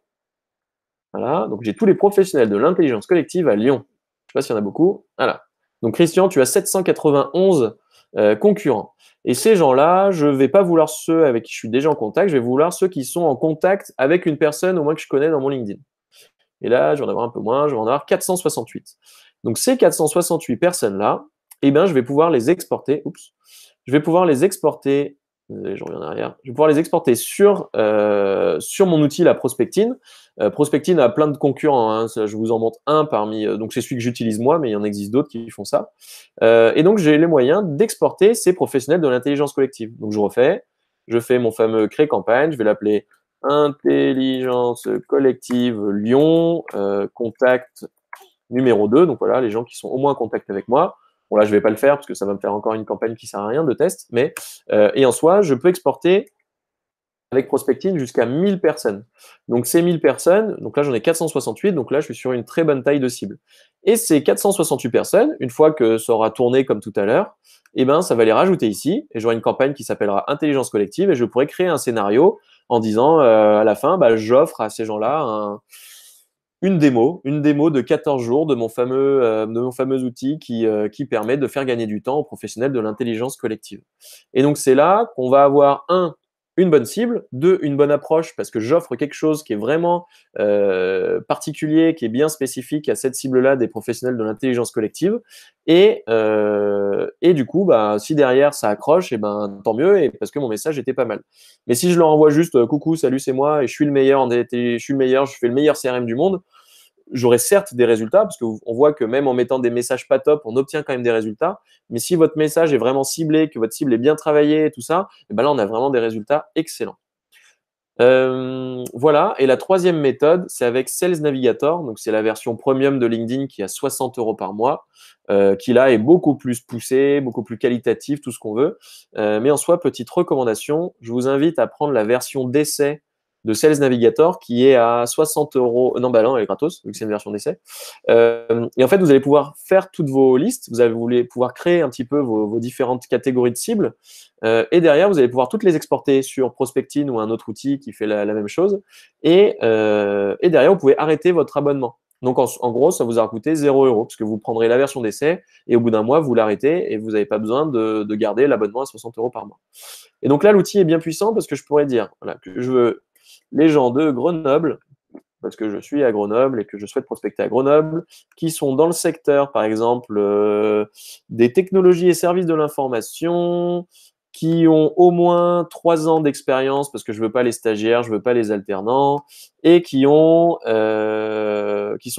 Voilà. Donc, j'ai tous les professionnels de l'intelligence collective à Lyon. Je sais pas s'il y en a beaucoup. Voilà. Donc, Christian, tu as 791 concurrents. Et ces gens-là, je ne vais pas vouloir ceux avec qui je suis déjà en contact, je vais vouloir ceux qui sont en contact avec une personne au moins que je connais dans mon LinkedIn. Et là, je vais en avoir un peu moins, je vais en avoir 468. Donc ces 468 personnes-là, eh ben, je vais pouvoir les exporter. Oups. Je vais pouvoir les exporter. Désolé, je reviens en arrière. Je vais pouvoir les exporter sur mon outil, la Prospectine. Prospectine a plein de concurrents. Hein, ça, je vous en montre un parmi. Donc, c'est celui que j'utilise moi, mais il y en existe d'autres qui font ça. Et donc, j'ai les moyens d'exporter ces professionnels de l'intelligence collective. Donc, je fais mon fameux créer campagne. Je vais l'appeler Intelligence collective Lyon, contact numéro 2. Donc, voilà, les gens qui sont au moins en contact avec moi. Bon, là, je ne vais pas le faire parce que ça va me faire encore une campagne qui ne sert à rien de test. Mais, et en soi, je peux exporter avec Prospectine jusqu'à 1000 personnes. Donc, ces 1000 personnes, donc là, j'en ai 468. Donc là, je suis sur une très bonne taille de cible. Et ces 468 personnes, une fois que ça aura tourné comme tout à l'heure, eh ben, ça va les rajouter ici. Et j'aurai une campagne qui s'appellera Intelligence collective. Et je pourrai créer un scénario en disant à la fin, bah, j'offre à ces gens-là une démo de 14 jours de mon fameux outil qui permet de faire gagner du temps aux professionnels de l'intelligence collective. Et donc, c'est là qu'on va avoir une bonne cible, deux, une bonne approche parce que j'offre quelque chose qui est vraiment particulier, qui est bien spécifique à cette cible-là des professionnels de l'intelligence collective. Et du coup, bah, si derrière ça accroche, et ben, tant mieux, et parce que mon message était pas mal. Mais si je leur envoie juste coucou, salut, c'est moi, et je suis le meilleur, je fais le meilleur CRM du monde, j'aurai certes des résultats, parce qu'on voit que même en mettant des messages pas top, on obtient quand même des résultats. Mais si votre message est vraiment ciblé, que votre cible est bien travaillée et tout ça, et ben là, on a vraiment des résultats excellents. Voilà. Et la troisième méthode, c'est avec Sales Navigator. Donc, c'est la version premium de LinkedIn qui a 60 € par mois, qui là est beaucoup plus poussée, beaucoup plus qualitative, tout ce qu'on veut. Mais en soi, petite recommandation, je vous invite à prendre la version d'essai de Sales Navigator qui est à 60 €. Non, bah non, elle est gratos, vu que c'est une version d'essai. Et en fait, vous allez pouvoir faire toutes vos listes. Vous allez pouvoir créer un petit peu vos différentes catégories de cibles. Et derrière, vous allez pouvoir toutes les exporter sur Prospectin ou un autre outil qui fait la même chose. Et derrière, vous pouvez arrêter votre abonnement. Donc, en gros, ça vous aura coûté 0 € parce que vous prendrez la version d'essai et au bout d'un mois, vous l'arrêtez et vous n'avez pas besoin de garder l'abonnement à 60 € par mois. Et donc là, l'outil est bien puissant parce que je pourrais dire voilà, que je veux les gens de Grenoble, parce que je suis à Grenoble et que je souhaite prospecter à Grenoble, qui sont dans le secteur, par exemple, des technologies et services de l'information, qui ont au moins 3 ans d'expérience, parce que je veux pas les stagiaires, je veux pas les alternants, et qui sont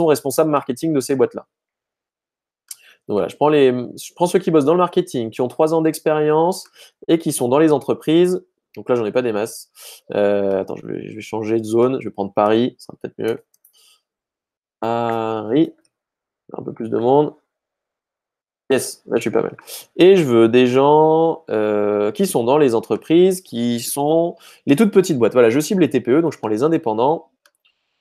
responsables marketing de ces boîtes-là. Donc voilà, je prends ceux qui bossent dans le marketing, qui ont 3 ans d'expérience et qui sont dans les entreprises. Donc là, j'en ai pas des masses. Attends, je vais changer de zone. Je vais prendre Paris, ça sera peut-être mieux. Paris, un peu plus de monde. Yes, là, je suis pas mal. Et je veux des gens qui sont dans les entreprises, qui sont les toutes petites boîtes. Voilà, je cible les TPE, donc je prends les indépendants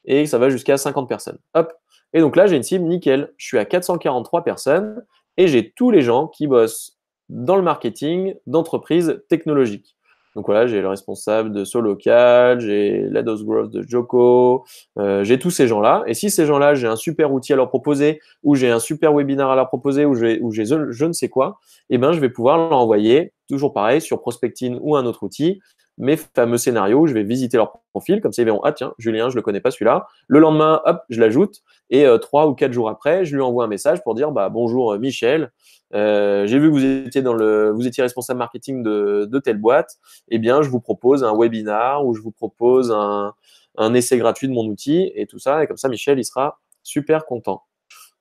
et ça va jusqu'à 50 personnes. Hop. Et donc là, j'ai une cible nickel. Je suis à 443 personnes et j'ai tous les gens qui bossent dans le marketing d'entreprises technologiques. Donc voilà, j'ai le responsable de SoLocal, j'ai l'Head of Growth de Joko, j'ai tous ces gens-là. Et si ces gens-là, j'ai un super outil à leur proposer, ou j'ai un super webinaire à leur proposer, ou j'ai je ne sais quoi, eh ben, je vais pouvoir leur envoyer, toujours pareil, sur Prospectin ou un autre outil, mes fameux scénarios où je vais visiter leur profil, comme ça ils verront, ah tiens, Julien, je le connais pas celui-là. Le lendemain, hop, je l'ajoute, et 3 ou 4 jours après, je lui envoie un message pour dire, bah, bonjour Michel, j'ai vu que vous étiez responsable marketing de telle boîte, eh bien, je vous propose un webinar ou je vous propose un essai gratuit de mon outil et tout ça, et comme ça, Michel, il sera super content.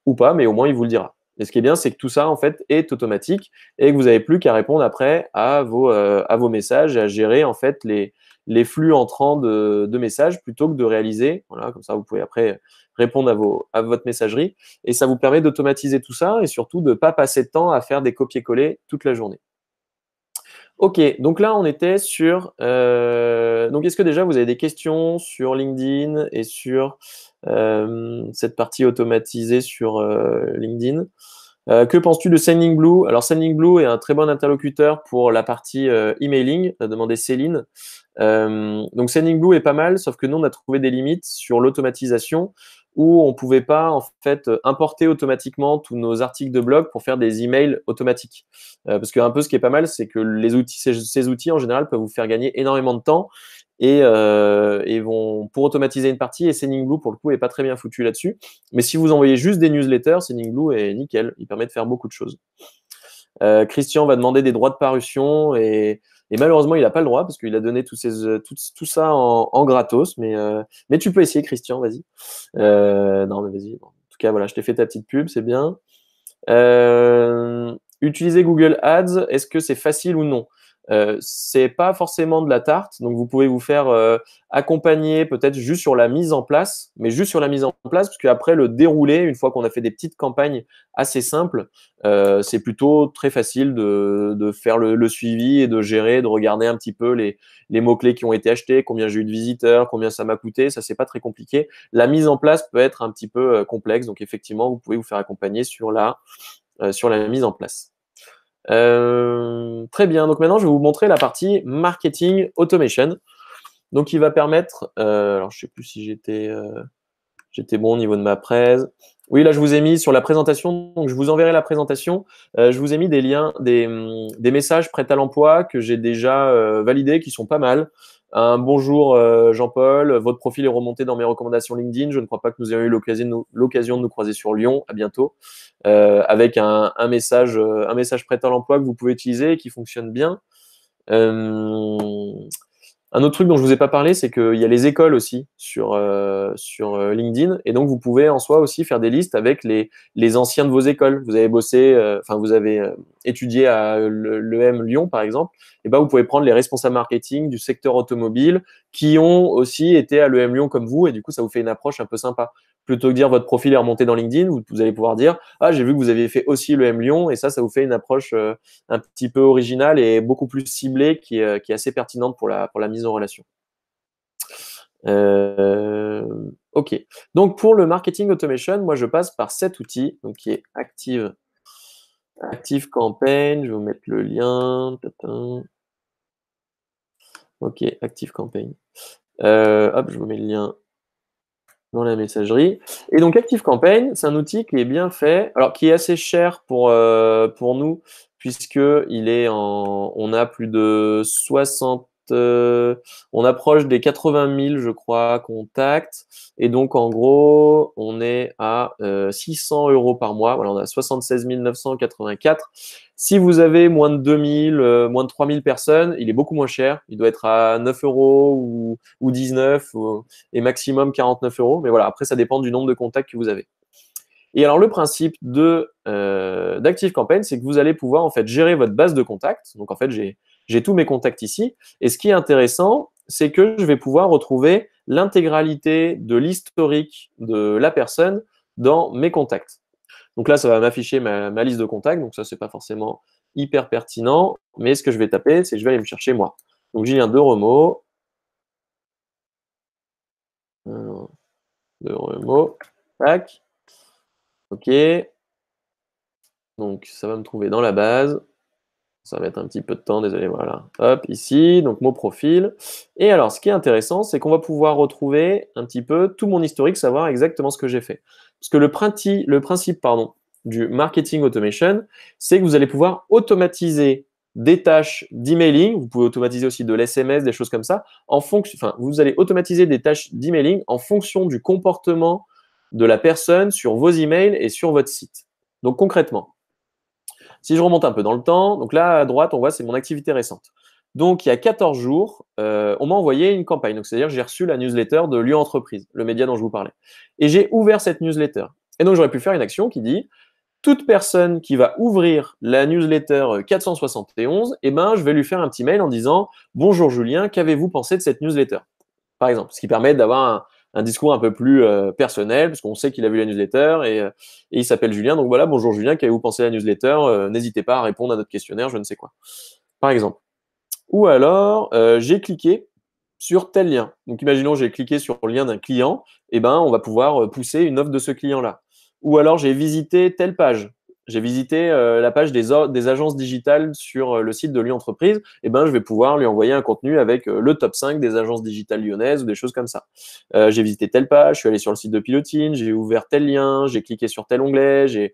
Ou pas, mais au moins, il vous le dira. Et ce qui est bien, c'est que tout ça, en fait, est automatique et que vous n'avez plus qu'à répondre après à vos messages et à gérer, en fait, les flux entrants de messages plutôt que de réaliser. Voilà, comme ça, vous pouvez après répondre à votre messagerie. Et ça vous permet d'automatiser tout ça et surtout de ne pas passer de temps à faire des copier-coller toute la journée. Ok, donc là, on était sur… donc, est-ce que déjà, vous avez des questions sur LinkedIn et sur cette partie automatisée sur LinkedIn? Que penses-tu de Sendinblue? Alors, Sendinblue est un très bon interlocuteur pour la partie emailing, a demandé Céline. Donc, Sendinblue est pas mal, sauf que nous, on a trouvé des limites sur l'automatisation où on ne pouvait pas en fait importer automatiquement tous nos articles de blog pour faire des emails automatiques. Parce que un peu ce qui est pas mal, c'est que ces outils en général peuvent vous faire gagner énormément de temps et vont pour automatiser une partie. Et Sendinblue pour le coup est pas très bien foutu là-dessus. Mais si vous envoyez juste des newsletters, Sendinblue est nickel. Il permet de faire beaucoup de choses. Christian va demander des droits de parution et malheureusement, il n'a pas le droit parce qu'il a donné tout ça en gratos. Mais tu peux essayer, Christian, vas-y. Non, mais vas-y. Bon. En tout cas, voilà, je t'ai fait ta petite pub, c'est bien. Utiliser Google Ads, est-ce que c'est facile ou non? C'est pas forcément de la tarte, donc vous pouvez vous faire accompagner peut-être juste sur la mise en place, mais juste sur la mise en place, parce qu'après le déroulé, une fois qu'on a fait des petites campagnes assez simples, c'est plutôt très facile de faire le suivi et de gérer, de regarder un petit peu les mots-clés qui ont été achetés, combien j'ai eu de visiteurs, combien ça m'a coûté, ça c'est pas très compliqué. La mise en place peut être un petit peu complexe, donc effectivement, vous pouvez vous faire accompagner sur la mise en place. Très bien, donc maintenant je vais vous montrer la partie marketing automation. Donc il va permettre, alors je ne sais plus si j'étais bon au niveau de ma presse. Oui, là je vous ai mis sur la présentation, donc je vous enverrai la présentation. Je vous ai mis des liens, des messages prêts à l'emploi que j'ai déjà validés, qui sont pas mal. Un bonjour Jean-Paul, votre profil est remonté dans mes recommandations LinkedIn. Je ne crois pas que nous ayons eu l'occasion de nous croiser sur Lyon. À bientôt. Avec un message prêt à l'emploi que vous pouvez utiliser et qui fonctionne bien. Un autre truc dont je vous ai pas parlé, c'est qu'il y a les écoles aussi sur LinkedIn. Et donc, vous pouvez en soi aussi faire des listes avec les anciens de vos écoles. Vous avez bossé, enfin, vous avez étudié à l'EM Lyon, par exemple. Et ben, vous pouvez prendre les responsables marketing du secteur automobile qui ont aussi été à l'EM Lyon comme vous. Et du coup, ça vous fait une approche un peu sympa. Plutôt que dire votre profil est remonté dans LinkedIn, vous allez pouvoir dire, ah, j'ai vu que vous aviez fait aussi l'EM Lyon. Et ça vous fait une approche un petit peu originale et beaucoup plus ciblée qui est assez pertinente pour la mise en relation. OK. Donc, pour le marketing automation, moi, je passe par cet outil, donc qui est Active Campaign. Je vais vous mettre le lien. Tatin. OK, Active Campaign. Hop, je vous mets le lien dans la messagerie. Et donc, Active Campaign, c'est un outil qui est bien fait, alors qui est assez cher pour nous, puisqu'il est on a plus de 60, on approche des 80 000, je crois, contacts. Et donc, en gros, on est à 600 € par mois. Voilà, on a 76 984. Si vous avez moins de 2000, moins de 3000 personnes, il est beaucoup moins cher. Il doit être à 9 € ou 19 et maximum 49 €. Mais voilà, après, ça dépend du nombre de contacts que vous avez. Et alors, le principe d'Active Campaign, c'est que vous allez pouvoir en fait gérer votre base de contacts. Donc, en fait, j'ai tous mes contacts ici. Et ce qui est intéressant, c'est que je vais pouvoir retrouver l'intégralité de l'historique de la personne dans mes contacts. Donc là, ça va m'afficher ma liste de contacts. Donc ça, c'est pas forcément hyper pertinent. Mais ce que je vais taper, c'est que je vais aller me chercher moi. Donc Julien Deremo. Deremo. Tac. OK. Donc ça va me trouver dans la base. Ça va mettre un petit peu de temps, désolé, voilà. Hop, ici, donc mon profil. Et alors, ce qui est intéressant, c'est qu'on va pouvoir retrouver un petit peu tout mon historique, savoir exactement ce que j'ai fait. Parce que le principe, pardon, du marketing automation, c'est que vous allez pouvoir automatiser des tâches d'emailing, vous pouvez automatiser aussi de l'SMS, des choses comme ça, vous allez automatiser des tâches d'emailing en fonction du comportement de la personne sur vos emails et sur votre site. Donc concrètement, si je remonte un peu dans le temps, donc là à droite, on voit c'est mon activité récente. Donc il y a 14 jours, on m'a envoyé une campagne. Donc c'est-à-dire que j'ai reçu la newsletter de Lyon Entreprise, le média dont je vous parlais. Et j'ai ouvert cette newsletter. Et donc j'aurais pu faire une action qui dit toute personne qui va ouvrir la newsletter 471, eh ben, je vais lui faire un petit mail en disant bonjour Julien, qu'avez-vous pensé de cette newsletter? Par exemple, ce qui permet d'avoir un discours un peu plus personnel, parce qu'on sait qu'il a vu la newsletter et il s'appelle Julien. Donc voilà, bonjour Julien, qu'avez-vous pensé de la newsletter? N'hésitez pas à répondre à notre questionnaire, je ne sais quoi. Par exemple. Ou alors, j'ai cliqué sur tel lien. Donc imaginons, j'ai cliqué sur le lien d'un client, et ben, on va pouvoir pousser une offre de ce client-là. Ou alors, j'ai visité telle page. J'ai visité la page des agences digitales sur le site de Lyon Entreprise, et ben, je vais pouvoir lui envoyer un contenu avec le top 5 des agences digitales lyonnaises ou des choses comme ça. J'ai visité telle page, je suis allé sur le site de Pilotine, j'ai ouvert tel lien, j'ai cliqué sur tel onglet,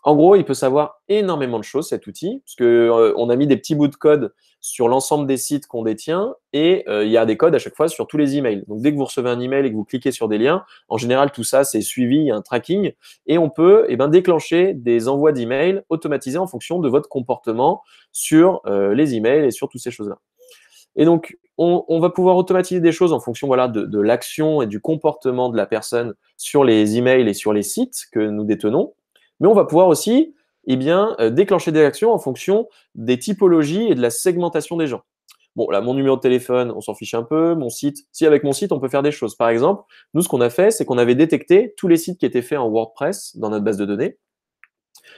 en gros, il peut savoir énormément de choses, cet outil, parce que on a mis des petits bouts de code sur l'ensemble des sites qu'on détient et il y a des codes à chaque fois sur tous les emails. Donc, dès que vous recevez un email et que vous cliquez sur des liens, en général, tout ça, c'est suivi, il y a un tracking et on peut déclencher des envois d'emails automatisés en fonction de votre comportement sur les emails et sur toutes ces choses-là. Et donc, on va pouvoir automatiser des choses en fonction voilà, de l'action et du comportement de la personne sur les emails et sur les sites que nous détenons. Mais on va pouvoir aussi déclencher des actions en fonction des typologies et de la segmentation des gens. Bon, là, mon numéro de téléphone, on s'en fiche un peu. Mon site, si avec mon site, on peut faire des choses. Par exemple, nous, ce qu'on a fait, c'est qu'on avait détecté tous les sites qui étaient faits en WordPress dans notre base de données.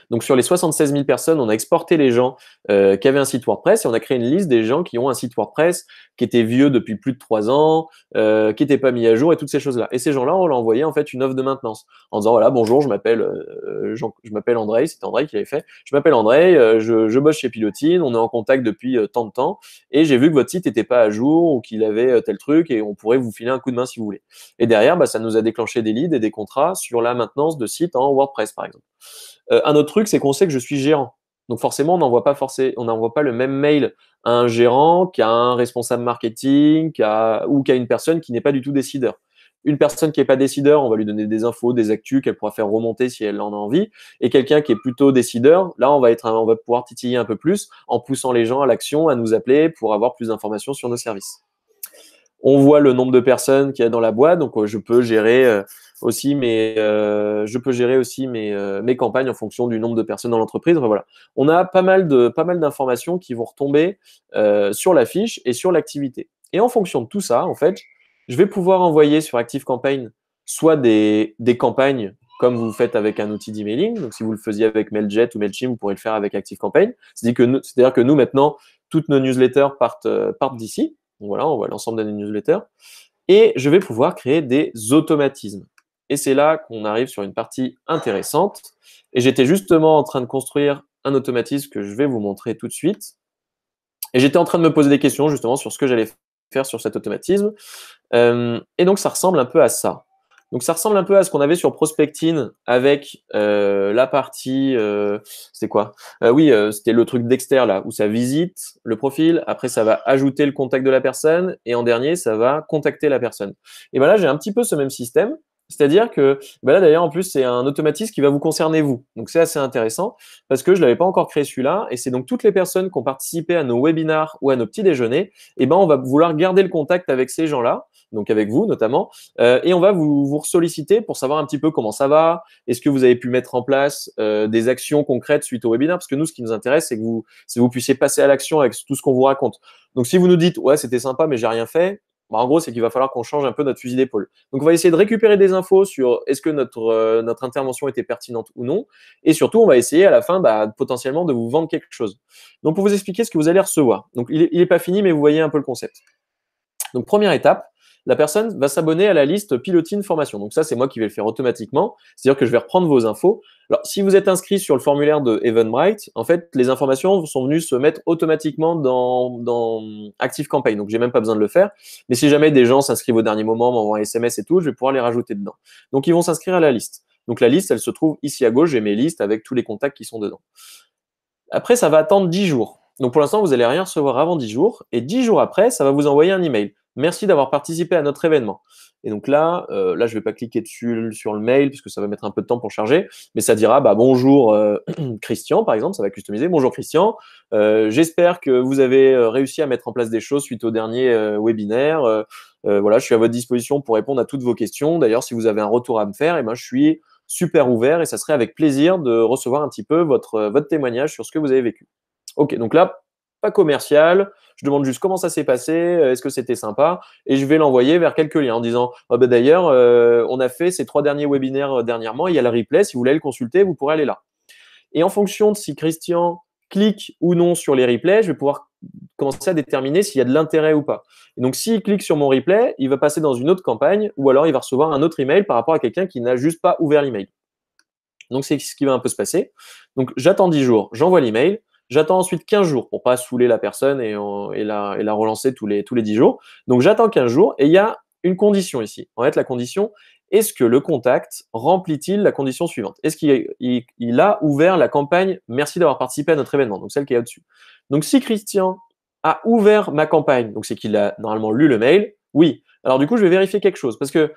Donc, sur les 76 000 personnes, on a exporté les gens qui avaient un site WordPress et on a créé une liste des gens qui ont un site WordPress qui était vieux depuis plus de 3 ans, qui n'était pas mis à jour et toutes ces choses-là. Et ces gens-là, on leur envoyé en fait une offre de maintenance en disant voilà, bonjour, je m'appelle André, c'était André qui l'avait fait. Je m'appelle André, je bosse chez Pilotine, on est en contact depuis tant de temps et j'ai vu que votre site n'était pas à jour ou qu'il avait tel truc et on pourrait vous filer un coup de main si vous voulez. Et derrière, ça nous a déclenché des leads et des contrats sur la maintenance de sites en WordPress, par exemple. Un autre truc, c'est qu'on sait que je suis gérant. Donc forcément, on n'envoie pas le même mail à un gérant qu'à un responsable marketing ou qu'à une personne qui n'est pas du tout décideur. Une personne qui n'est pas décideur, on va lui donner des infos, des actus qu'elle pourra faire remonter si elle en a envie. Et quelqu'un qui est plutôt décideur, là, on va pouvoir titiller un peu plus en poussant les gens à l'action, à nous appeler pour avoir plus d'informations sur nos services. On voit le nombre de personnes qu'il y a dans la boîte, donc je peux gérer aussi mes campagnes en fonction du nombre de personnes dans l'entreprise. Enfin, voilà. On a pas mal d'informations qui vont retomber sur la fiche et sur l'activité. Et en fonction de tout ça, en fait, je vais pouvoir envoyer sur ActiveCampaign soit des campagnes comme vous faites avec un outil d'emailing. Donc, si vous le faisiez avec Mailjet ou Mailchimp, vous pourrez le faire avec ActiveCampaign. C'est-à-dire que nous, maintenant, toutes nos newsletters partent d'ici. Donc, voilà, on voit l'ensemble de nos newsletters. Et je vais pouvoir créer des automatismes. Et c'est là qu'on arrive sur une partie intéressante. Et j'étais justement en train de construire un automatisme que je vais vous montrer tout de suite. Et j'étais en train de me poser des questions justement sur ce que j'allais faire sur cet automatisme. Et donc, ça ressemble un peu à ça. Donc, ça ressemble un peu à ce qu'on avait sur Prospecting avec la partie… c'était quoi Oui, c'était le truc Dexter, là, où ça visite le profil. Après, ça va ajouter le contact de la personne. Et en dernier, ça va contacter la personne. Et bien là, j'ai un petit peu ce même système. C'est-à-dire que ben là, d'ailleurs, en plus, c'est un automatisme qui va vous concerner vous. Donc, c'est assez intéressant parce que je ne l'avais pas encore créé celui-là. Et c'est donc toutes les personnes qui ont participé à nos webinars ou à nos petits déjeuners. Et ben, on va vouloir garder le contact avec ces gens-là, donc avec vous notamment, et on va vous solliciter pour savoir un petit peu comment ça va. Est-ce que vous avez pu mettre en place des actions concrètes suite au webinaire? Parce que nous, ce qui nous intéresse, c'est que vous puissiez passer à l'action avec tout ce qu'on vous raconte. Donc, si vous nous dites, ouais, c'était sympa, mais j'ai rien fait, bah, en gros, c'est qu'il va falloir qu'on change un peu notre fusil d'épaule. Donc, on va essayer de récupérer des infos sur est-ce que notre intervention était pertinente ou non. Et surtout, on va essayer à la fin potentiellement de vous vendre quelque chose. Donc, pour vous expliquer ce que vous allez recevoir. Donc, il n'est pas fini, mais vous voyez un peu le concept. Donc, première étape, la personne va s'abonner à la liste Pilotine Formation. Donc ça, c'est moi qui vais le faire automatiquement. C'est-à-dire que je vais reprendre vos infos. Alors, si vous êtes inscrit sur le formulaire de Eventbrite, en fait, les informations sont venues se mettre automatiquement dans ActiveCampaign. Donc, j'ai même pas besoin de le faire. Mais si jamais des gens s'inscrivent au dernier moment, m'envoient un SMS et tout, je vais pouvoir les rajouter dedans. Donc, ils vont s'inscrire à la liste. Donc, la liste, elle se trouve ici à gauche. J'ai mes listes avec tous les contacts qui sont dedans. Après, ça va attendre 10 jours. Donc, pour l'instant, vous n'allez rien recevoir avant 10 jours. Et 10 jours après, ça va vous envoyer un email. Merci d'avoir participé à notre événement. Et donc là, je ne vais pas cliquer dessus sur le mail puisque ça va mettre un peu de temps pour charger, mais ça dira bonjour Christian, par exemple, ça va customiser. Bonjour Christian, j'espère que vous avez réussi à mettre en place des choses suite au dernier webinaire. Voilà, je suis à votre disposition pour répondre à toutes vos questions. D'ailleurs, si vous avez un retour à me faire, je suis super ouvert et ça serait avec plaisir de recevoir un petit peu votre témoignage sur ce que vous avez vécu. Ok, donc là, pas commercial. Je demande juste comment ça s'est passé, est-ce que c'était sympa, et je vais l'envoyer vers quelques liens en disant d'ailleurs, on a fait ces 3 derniers webinaires dernièrement, il y a le replay, si vous voulez le consulter, vous pourrez aller là. Et en fonction de si Christian clique ou non sur les replays, je vais pouvoir commencer à déterminer s'il y a de l'intérêt ou pas. Et donc, s'il clique sur mon replay, il va passer dans une autre campagne ou alors il va recevoir un autre email par rapport à quelqu'un qui n'a juste pas ouvert l'email. Donc, c'est ce qui va un peu se passer. Donc, j'attends 10 jours, j'envoie l'email. J'attends ensuite 15 jours pour pas saouler la personne et la relancer tous les 10 jours. Donc, j'attends 15 jours et il y a une condition ici. En fait, la condition, est-ce que le contact remplit-il la condition suivante? Est-ce qu'il a ouvert la campagne « Merci d'avoir participé à notre événement », donc celle qui est au-dessus. Donc, si Christian a ouvert ma campagne, donc c'est qu'il a normalement lu le mail, oui. Alors, du coup, je vais vérifier quelque chose parce qu'à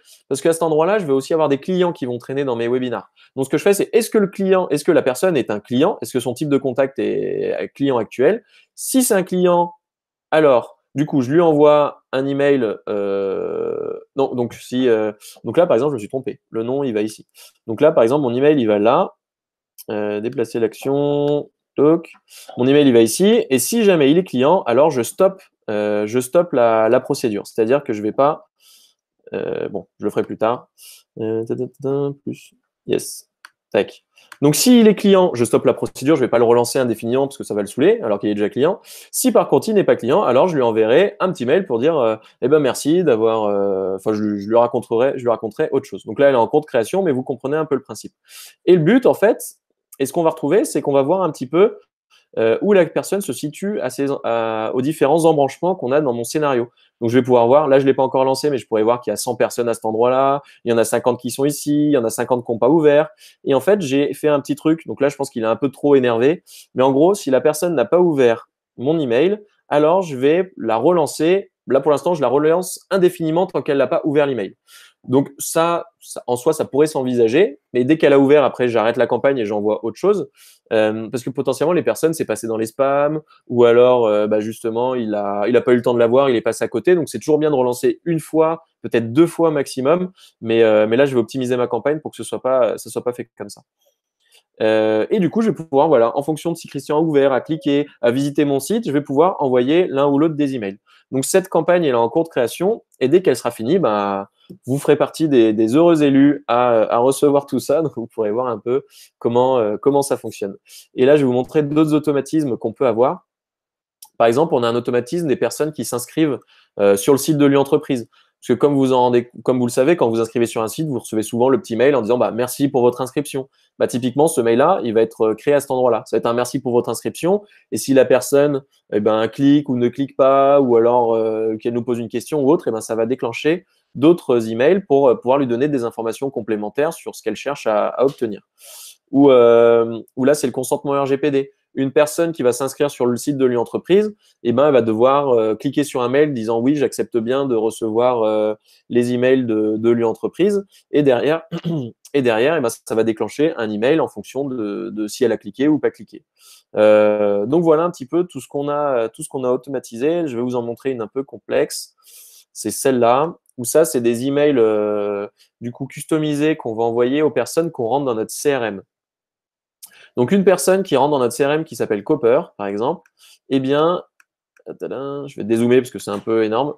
cet endroit-là, je vais aussi avoir des clients qui vont traîner dans mes webinars. Donc, ce que je fais, c'est est-ce que la personne est un client? Est-ce que son type de contact est un client actuel? Si c'est un client, alors, du coup, je lui envoie un email. Non, donc là, par exemple, je me suis trompé. Le nom, il va ici. Donc là, par exemple, mon email, il va là. Déplacer l'action. Donc, mon email, il va ici. Et si jamais il est client, alors je stoppe la procédure. C'est-à-dire que je ne vais pas… bon, je le ferai plus tard. Plus. Yes. Tac. Donc, s'il est client, je stoppe la procédure, je ne vais pas le relancer indéfiniment parce que ça va le saouler, alors qu'il est déjà client. Si par contre, il n'est pas client, alors je lui enverrai un petit mail pour dire merci d'avoir… Enfin, je lui raconterai autre chose. Donc là, elle est en compte création, mais vous comprenez un peu le principe. Et le but, en fait, et ce qu'on va retrouver, c'est qu'on va voir un petit peu où la personne se situe aux différents embranchements qu'on a dans mon scénario. Donc, je vais pouvoir voir, là, je ne l'ai pas encore lancé, mais je pourrais voir qu'il y a 100 personnes à cet endroit-là, il y en a 50 qui sont ici, il y en a 50 qui n'ont pas ouvert. Et en fait, j'ai fait un petit truc. Donc là, je pense qu'il est un peu trop énervé. Mais en gros, si la personne n'a pas ouvert mon email, alors je vais la relancer là, pour l'instant, je la relance indéfiniment tant qu'elle n'a pas ouvert l'email. Donc en soi, ça pourrait s'envisager, mais dès qu'elle a ouvert, après, j'arrête la campagne et j'envoie autre chose. Parce que potentiellement, les personnes, c'est passé dans les spams, ou alors, justement, il a pas eu le temps de la voir, il est passé à côté. Donc, c'est toujours bien de relancer une fois, peut-être 2 fois maximum. Mais là, je vais optimiser ma campagne pour que ça soit pas fait comme ça. Et du coup, je vais pouvoir, voilà, en fonction de si Christian a ouvert, a cliqué, a visité mon site, je vais pouvoir envoyer l'un ou l'autre des emails. Donc, cette campagne elle est en cours de création et dès qu'elle sera finie, vous ferez partie des heureux élus à recevoir tout ça. Donc, vous pourrez voir un peu comment ça fonctionne. Et là, je vais vous montrer d'autres automatismes qu'on peut avoir. Par exemple, on a un automatisme des personnes qui s'inscrivent sur le site de l'entreprise. Parce que comme vous le savez, quand vous inscrivez sur un site, vous recevez souvent le petit mail en disant merci pour votre inscription. Typiquement, ce mail-là, il va être créé à cet endroit-là. Ça va être un merci pour votre inscription. Et si la personne clique ou ne clique pas, ou alors qu'elle nous pose une question ou autre, ça va déclencher d'autres emails pour pouvoir lui donner des informations complémentaires sur ce qu'elle cherche à obtenir. Ou là, c'est le consentement RGPD. Une personne qui va s'inscrire sur le site de l'entreprise, elle va devoir cliquer sur un mail disant oui, j'accepte bien de recevoir les emails de l'entreprise. Et derrière, ça va déclencher un email en fonction de si elle a cliqué ou pas cliqué. Donc voilà un petit peu tout ce qu'on a automatisé. Je vais vous en montrer une un peu complexe. C'est celle-là, où ça, c'est des emails du coup customisés qu'on va envoyer aux personnes qu'on rentre dans notre CRM. Donc, une personne qui rentre dans notre CRM qui s'appelle Copper, par exemple, eh bien, je vais dézoomer parce que c'est un peu énorme.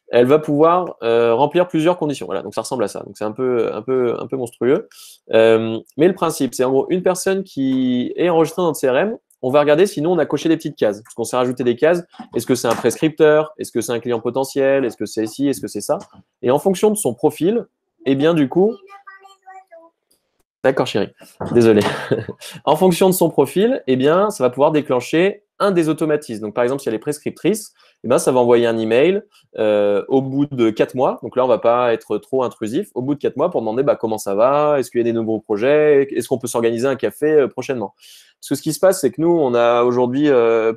Elle va pouvoir remplir plusieurs conditions. Voilà, donc ça ressemble à ça. Donc, c'est un peu monstrueux. Mais le principe, c'est en gros une personne qui est enregistrée dans notre CRM. On va regarder si nous, on a coché des petites cases. Parce qu'on s'est rajouté des cases. Est-ce que c'est un prescripteur? Est-ce que c'est un client potentiel? Est-ce que c'est ci? Est-ce que c'est ça? Et en fonction de son profil, eh bien, du coup, d'accord, chérie. Désolé. En fonction de son profil, eh bien, ça va pouvoir déclencher un des automatismes. Donc, par exemple, si elle est prescriptrice, ça va envoyer un email au bout de 4 mois. Donc là, on ne va pas être trop intrusif. Au bout de 4 mois, pour demander comment ça va, est-ce qu'il y a des nouveaux projets, est-ce qu'on peut s'organiser un café prochainement. Parce que ce qui se passe, c'est que nous, on a aujourd'hui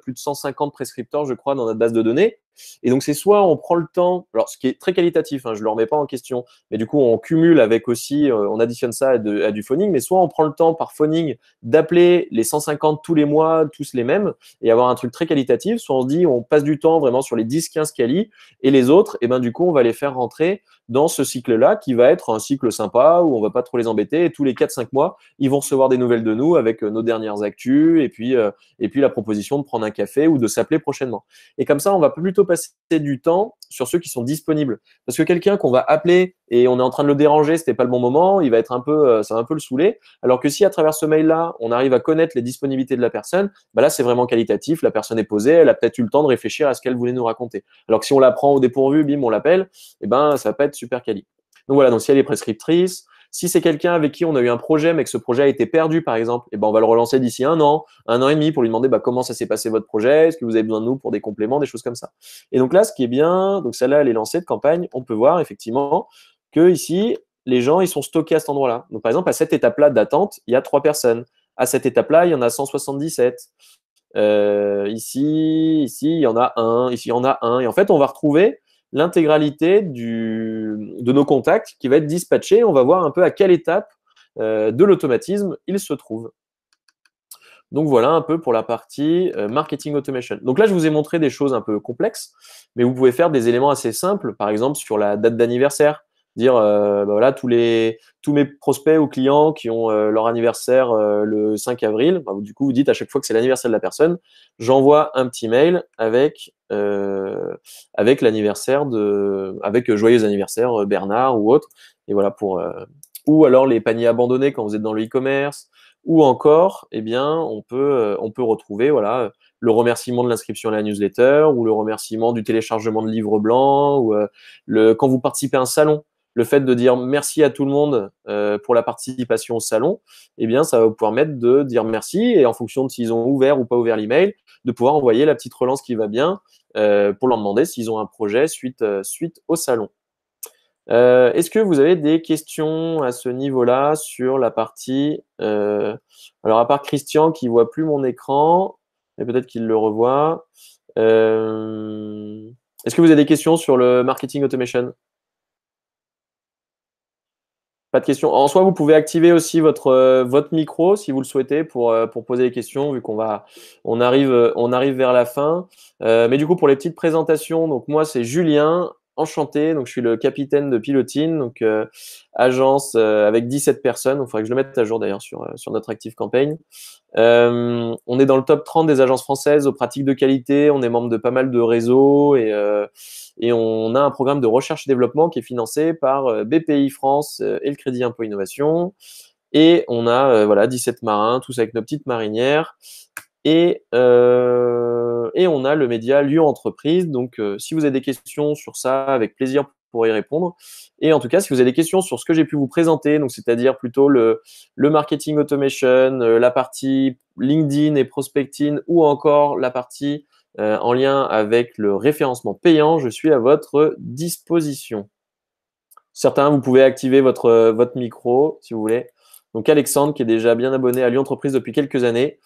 plus de 150 prescripteurs, je crois, dans notre base de données. Et donc, c'est soit on prend le temps, alors ce qui est très qualitatif, je ne le remets pas en question, mais du coup, on cumule avec aussi, on additionne ça à du phoning, mais soit on prend le temps par phoning d'appeler les 150 tous les mois, tous les mêmes, et avoir un truc très qualitatif, soit on se dit, on passe du temps vraiment sur les 10-15 quali, et les autres, du coup, on va les faire rentrer dans ce cycle-là, qui va être un cycle sympa, où on va pas trop les embêter, et tous les 4-5 mois, ils vont recevoir des nouvelles de nous avec nos dernières actus, et puis la proposition de prendre un café ou de s'appeler prochainement. Et comme ça, on va plutôt passer du temps sur ceux qui sont disponibles. Parce que quelqu'un qu'on va appeler et on est en train de le déranger, c'était pas le bon moment, il va être ça va un peu le saouler. Alors que si à travers ce mail-là, on arrive à connaître les disponibilités de la personne, là c'est vraiment qualitatif. La personne est posée, elle a peut-être eu le temps de réfléchir à ce qu'elle voulait nous raconter. Alors que si on la prend au dépourvu, bim, on l'appelle, ça va pas être super quali. Donc voilà, donc si elle est prescriptrice, si c'est quelqu'un avec qui on a eu un projet, mais que ce projet a été perdu, par exemple, on va le relancer d'ici un an et demi pour lui demander comment ça s'est passé votre projet, est-ce que vous avez besoin de nous pour des compléments, des choses comme ça. Et donc là, ce qui est bien, donc celle-là, elle est lancée de campagne, on peut voir effectivement que ici, les gens, ils sont stockés à cet endroit-là. Donc par exemple, à cette étape-là d'attente, il y a 3 personnes. À cette étape-là, il y en a 177. Ici, il y en a un. Ici, il y en a un. Et en fait, on va retrouver l'intégralité de nos contacts qui va être dispatché. On va voir un peu à quelle étape de l'automatisme il se trouve. Donc voilà un peu pour la partie marketing automation. Donc là, je vous ai montré des choses un peu complexes, mais vous pouvez faire des éléments assez simples, par exemple sur la date d'anniversaire. Dire, voilà, tous mes prospects ou clients qui ont leur anniversaire le 5 avril, du coup, vous dites à chaque fois que c'est l'anniversaire de la personne, j'envoie un petit mail avec l'anniversaire avec joyeux anniversaire Bernard ou autre. Et voilà ou alors les paniers abandonnés quand vous êtes dans le e-commerce. Ou encore, on peut retrouver voilà, le remerciement de l'inscription à la newsletter ou le remerciement du téléchargement de livres blancs ou quand vous participez à un salon, le fait de dire merci à tout le monde pour la participation au salon, ça va vous permettre de dire merci et en fonction de s'ils ont ouvert ou pas ouvert l'email, de pouvoir envoyer la petite relance qui va bien pour leur demander s'ils ont un projet suite au salon. Est-ce que vous avez des questions à ce niveau-là sur la partie alors, à part Christian qui ne voit plus mon écran, mais peut-être qu'il le revoit. Est-ce que vous avez des questions sur le marketing automation? Pas de questions. En soi, vous pouvez activer aussi votre micro si vous le souhaitez pour poser des questions, vu on arrive vers la fin. Mais du coup, pour les petites présentations, donc moi, c'est Julien, enchanté. Donc, je suis le capitaine de Pilotine, donc agence avec 17 personnes. Donc, il faudrait que je le mette à jour d'ailleurs sur notre Active Campaign. On est dans le top 30 des agences françaises aux pratiques de qualité. On est membre de pas mal de réseaux et on a un programme de recherche et développement qui est financé par BPI France et le Crédit Impôt Innovation. Et on a voilà 17 marins, tous avec nos petites marinières. Et on a le média Lyon Entreprise. Donc, si vous avez des questions sur ça, avec plaisir pour y répondre. Et en tout cas, si vous avez des questions sur ce que j'ai pu vous présenter, donc c'est-à-dire plutôt le marketing automation, la partie LinkedIn et prospecting, ou encore la partie en lien avec le référencement payant, je suis à votre disposition. Certains, vous pouvez activer votre micro si vous voulez. Donc, Alexandre, qui est déjà bien abonné à Lyon Entreprise depuis quelques années.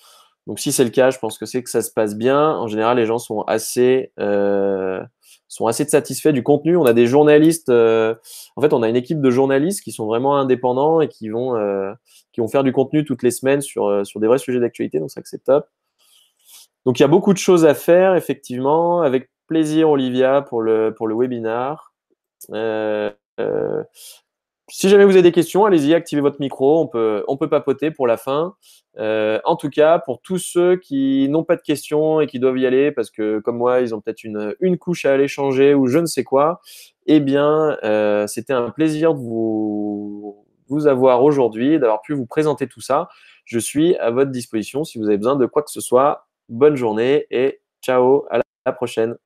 Donc, si c'est le cas, je pense que c'est que ça se passe bien. En général, les gens sont assez satisfaits du contenu. On a des journalistes. En fait, on a une équipe de journalistes qui sont vraiment indépendants et qui vont faire du contenu toutes les semaines sur des vrais sujets d'actualité. Donc, c'est top. Donc, il y a beaucoup de choses à faire, effectivement. Avec plaisir, Olivia, pour le webinar. Euh, euh, Si jamais vous avez des questions, allez-y, activez votre micro, on peut papoter pour la fin. En tout cas, pour tous ceux qui n'ont pas de questions et qui doivent y aller parce que, comme moi, ils ont peut-être une couche à aller changer ou je ne sais quoi, eh bien, c'était un plaisir de vous avoir aujourd'hui, d'avoir pu vous présenter tout ça. Je suis à votre disposition si vous avez besoin de quoi que ce soit. Bonne journée et ciao, à la prochaine.